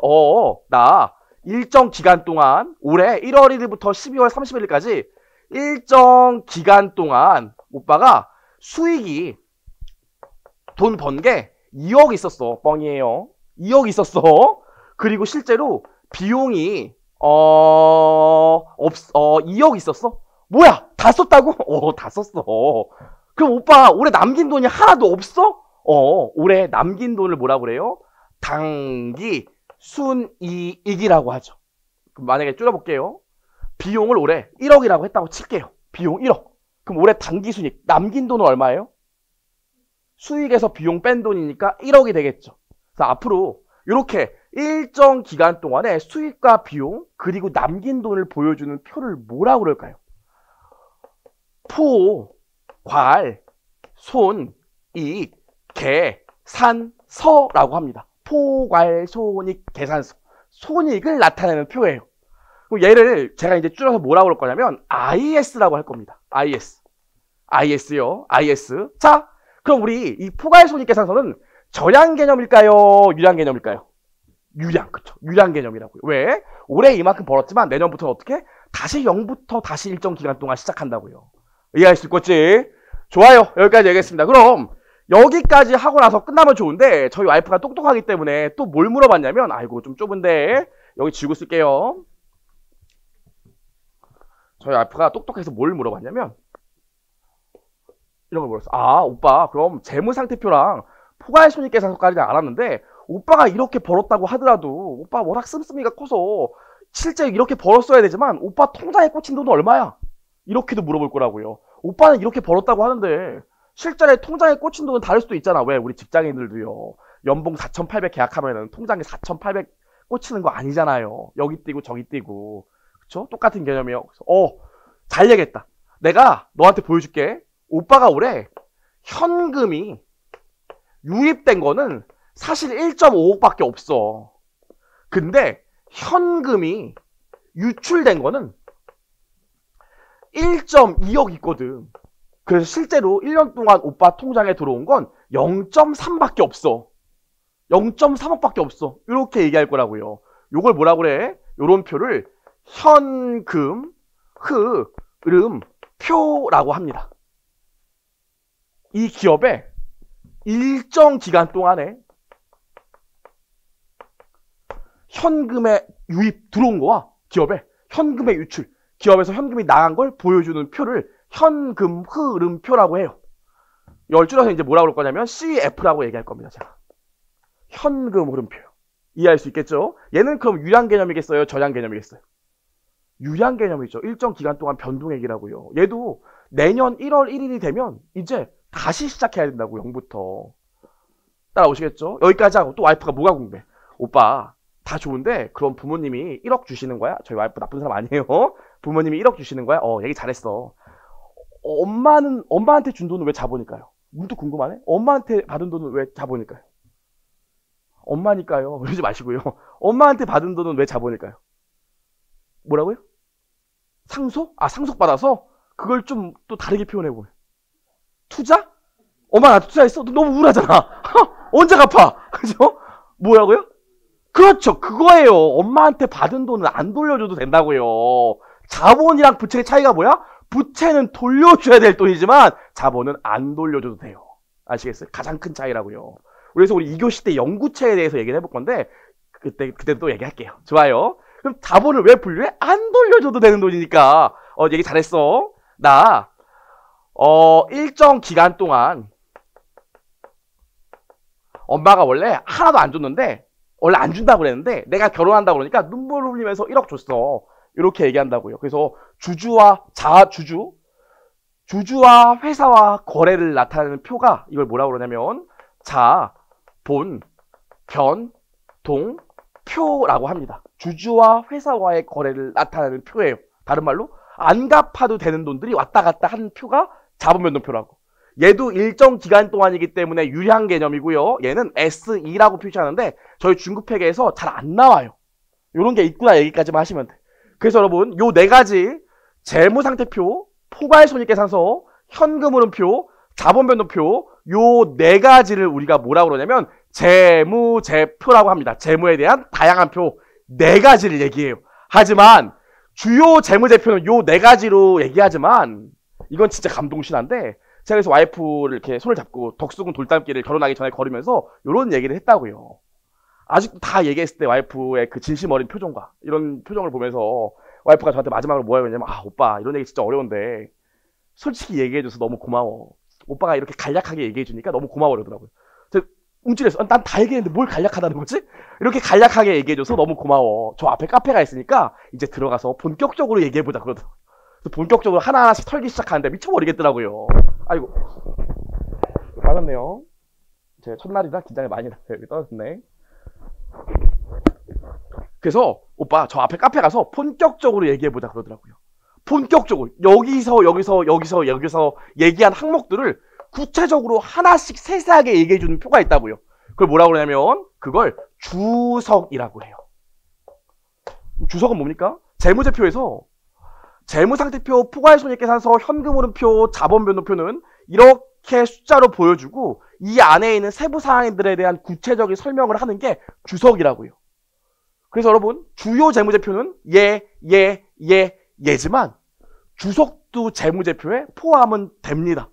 나 일정 기간 동안 올해 1월 1일부터 12월 31일까지 일정 기간 동안 오빠가 수익이 돈 번 게 2억 있었어. 뻥이에요. 2억 있었어. 그리고 실제로 비용이 2억 있었어? 뭐야? 다 썼다고? 다 썼어. 그럼 오빠 올해 남긴 돈이 하나도 없어? 올해 남긴 돈을 뭐라 그래요? 당기 순이익이라고 하죠. 그럼 만약에 줄여볼게요. 비용을 올해 1억이라고 했다고 칠게요. 비용 1억. 그럼 올해 당기 순이익 남긴 돈은 얼마예요? 수익에서 비용 뺀 돈이니까 1억이 되겠죠. 그래서 앞으로 이렇게 일정 기간 동안에 수익과 비용 그리고 남긴 돈을 보여주는 표를 뭐라고 그럴까요? 포, 괄, 손, 이익, 계산서라고 합니다. 포, 괄, 손익, 계산서. 손익을 나타내는 표예요. 그럼 얘를 제가 이제 줄여서 뭐라고 그럴 거냐면 IS라고 할 겁니다. IS요. IS. 자, 그럼 우리 이 포괄 손익 계산서는 절량 개념일까요? 유량 개념일까요? 유량, 그쵸. 유량 개념이라고요. 왜? 올해 이만큼 벌었지만 내년부터는 어떻게? 다시 0부터 다시 일정 기간 동안 시작한다고요. 이해할 수 있겠지? 좋아요. 여기까지 얘기했습니다. 그럼 여기까지 하고 나서 끝나면 좋은데 저희 와이프가 똑똑하기 때문에 또 뭘 물어봤냐면 아이고 좀 좁은데 여기 지우고 쓸게요. 저희 와이프가 똑똑해서 뭘 물어봤냐면 이런 걸 물었어. 오빠 그럼 재무상태표랑 포괄손익계산서까지는 알았는데 오빠가 이렇게 벌었다고 하더라도 오빠 워낙 씀씀이가 커서 실제 이렇게 벌었어야 되지만 오빠 통장에 꽂힌 돈은 얼마야? 이렇게도 물어볼 거라고요. 오빠는 이렇게 벌었다고 하는데 실제로 통장에 꽂힌 돈은 다를 수도 있잖아. 왜? 우리 직장인들도요. 연봉 4,800 계약하면은 통장에 4,800 꽂히는 거 아니잖아요. 여기 띄고 저기 띄고. 그쵸? 똑같은 개념이에요. 그래서 잘 얘기했다. 내가 너한테 보여줄게. 오빠가 올해 현금이 유입된 거는 사실 1.5억밖에 없어. 근데 현금이 유출된 거는 1.2억 있거든. 그래서 실제로 1년 동안 오빠 통장에 들어온 건 0.3밖에 없어. 0.3억밖에 없어. 이렇게 얘기할 거라고요. 요걸 뭐라 그래? 요런 표를 현금 흐름표라고 합니다. 이 기업에 일정 기간 동안에 현금의 유입 들어온 거와 기업에 현금의 유출, 기업에서 현금이 나간 걸 보여주는 표를 현금 흐름표라고 해요. 이걸 줄여서 이제 뭐라고 그럴 거냐면 CF라고 얘기할 겁니다. 제가. 현금 흐름표요. 이해할 수 있겠죠? 얘는 그럼 유량 개념이겠어요? 절량 개념이겠어요? 유량 개념이죠. 일정 기간 동안 변동액이라고요. 얘도 내년 1월 1일이 되면 이제 다시 시작해야 된다고 0부터. 따라오시겠죠? 여기까지 하고 또 와이프가 뭐가 궁금해? 오빠 다 좋은데 그럼 부모님이 1억 주시는 거야? 저희 와이프 나쁜 사람 아니에요. 부모님이 1억 주시는 거야? 얘기 잘했어. 엄마한테 준 돈은 왜 자본일까요? 문득 궁금하네. 엄마한테 받은 돈은 왜 자본일까요? 엄마니까요. 그러지 마시고요. 엄마한테 받은 돈은 왜 자본일까요? 뭐라고요? 상속? 상속받아서? 그걸 좀 또 다르게 표현해보면 투자? 엄마 나한테 투자했어? 너 너무 우울하잖아. 언제 갚아? 그죠? 뭐라고요? 그렇죠. 그거예요. 엄마한테 받은 돈은 안 돌려줘도 된다고요. 자본이랑 부채의 차이가 뭐야? 부채는 돌려줘야 될 돈이지만 자본은 안 돌려줘도 돼요. 아시겠어요? 가장 큰 차이라고요. 그래서 우리 2교시 때 영구채에 대해서 얘기를 해볼 건데 그때 또 얘기할게요. 좋아요. 그럼 자본을 왜 분류해? 안 돌려줘도 되는 돈이니까. 얘기 잘했어. 나 일정 기간 동안 엄마가 원래 하나도 안 줬는데 원래 안 준다고 그랬는데 내가 결혼한다고 그러니까 눈물 흘리면서 1억 줬어. 이렇게 얘기한다고요. 그래서 주주와 자주주 주주와 회사와 거래를 나타내는 표가 이걸 뭐라고 그러냐면 자, 본, 변, 동, 표라고 합니다. 주주와 회사와의 거래를 나타내는 표예요. 다른 말로 안 갚아도 되는 돈들이 왔다 갔다 하는 표가 자본변동표라고. 얘도 일정 기간 동안이기 때문에 유리한 개념이고요. 얘는 S2라고 표시하는데 저희 중급회계에서 잘 안 나와요. 요런 게 있구나 얘기까지만 하시면 돼. 그래서 여러분 요 네 가지 재무상태표, 포괄손익계산서, 현금흐름표, 자본변동표 요 네 가지를 우리가 뭐라고 그러냐면 재무제표라고 합니다. 재무에 대한 다양한 표 네 가지를 얘기해요. 하지만 주요 재무제표는 요 네 가지로 얘기하지만 이건 진짜 감동신한데 제가 그래서 와이프를 이렇게 손을 잡고 덕수궁 돌담길을 결혼하기 전에 걸으면서 요런 얘기를 했다고요. 아직도 다 얘기했을 때 와이프의 그 진심 어린 표정과 이런 표정을 보면서 와이프가 저한테 마지막으로 뭐라고 했냐면 아 오빠 이런 얘기 진짜 어려운데 솔직히 얘기해줘서 너무 고마워. 오빠가 이렇게 간략하게 얘기해주니까 너무 고마워 그러더라고요. 제가 움찔했어. 난 다 얘기했는데 뭘 간략하다는 거지? 이렇게 간략하게 얘기해줘서 너무 고마워. 저 앞에 카페가 있으니까 이제 들어가서 본격적으로 얘기해보자 그러더라고요. 그래서 본격적으로 하나하나씩 털기 시작하는데 미쳐버리겠더라고요. 아이고 맞았네요. 제가 첫날이라 긴장이 많이 나요. 여기 떨어졌네. 그래서 오빠 저 앞에 카페 가서 본격적으로 얘기해보자 그러더라고요. 본격적으로 여기서 얘기한 항목들을 구체적으로 하나씩 세세하게 얘기해주는 표가 있다고요. 그걸 뭐라고 그러냐면 그걸 주석이라고 해요. 주석은 뭡니까? 재무제표에서 재무상태표, 포괄손익계산서, 현금흐름표, 자본변동표는 이렇게 숫자로 보여주고 이 안에 있는 세부 사항들에 대한 구체적인 설명을 하는 게 주석이라고요. 그래서 여러분 주요 재무제표는 얘지만 주석도 재무제표에 포함은 됩니다.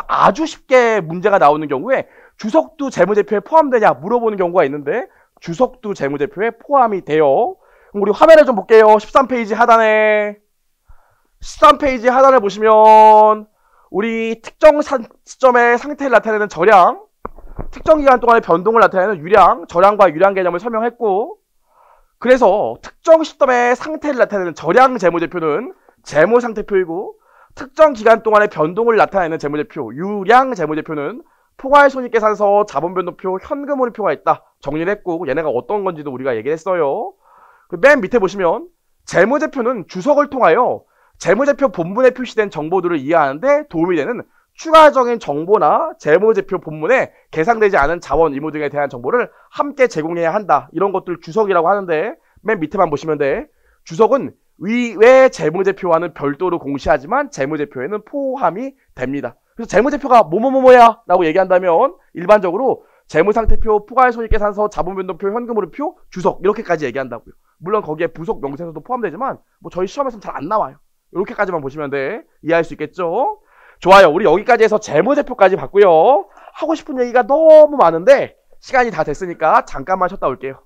아주 쉽게 문제가 나오는 경우에 주석도 재무제표에 포함되냐 물어보는 경우가 있는데 주석도 재무제표에 포함이 돼요. 그럼 우리 화면을 좀 볼게요. 13페이지 하단에 보시면 우리 특정 시점의 상태를 나타내는 절량, 특정 기간 동안의 변동을 나타내는 유량, 절량과 유량 개념을 설명했고 그래서 특정 시점의 상태를 나타내는 절량 재무제표는 재무상태표이고 특정 기간 동안의 변동을 나타내는 재무제표, 유량 재무제표는 포괄손익계산서, 자본변동표, 현금흐름표가 있다. 정리를 했고 얘네가 어떤 건지도 우리가 얘기를 했어요. 맨 밑에 보시면 재무제표는 주석을 통하여 재무제표 본문에 표시된 정보들을 이해하는데 도움이 되는 추가적인 정보나 재무제표 본문에 계산되지 않은 자원, 의무 등에 대한 정보를 함께 제공해야 한다. 이런 것들 주석이라고 하는데 맨 밑에만 보시면 돼. 주석은 위외 재무제표와는 별도로 공시하지만 재무제표에는 포함이 됩니다. 그래서 재무제표가 뭐뭐뭐뭐야 라고 얘기한다면 일반적으로 재무상태표, 포괄손익계산서, 자본변동표, 현금흐름표, 주석 이렇게까지 얘기한다고요. 물론 거기에 부속 명세서도 포함되지만 뭐 저희 시험에서는 잘 안 나와요. 이렇게까지만 보시면 돼. 이해할 수 있겠죠? 좋아요. 우리 여기까지 해서 재무제표까지 봤고요. 하고 싶은 얘기가 너무 많은데 시간이 다 됐으니까 잠깐만 쉬었다 올게요.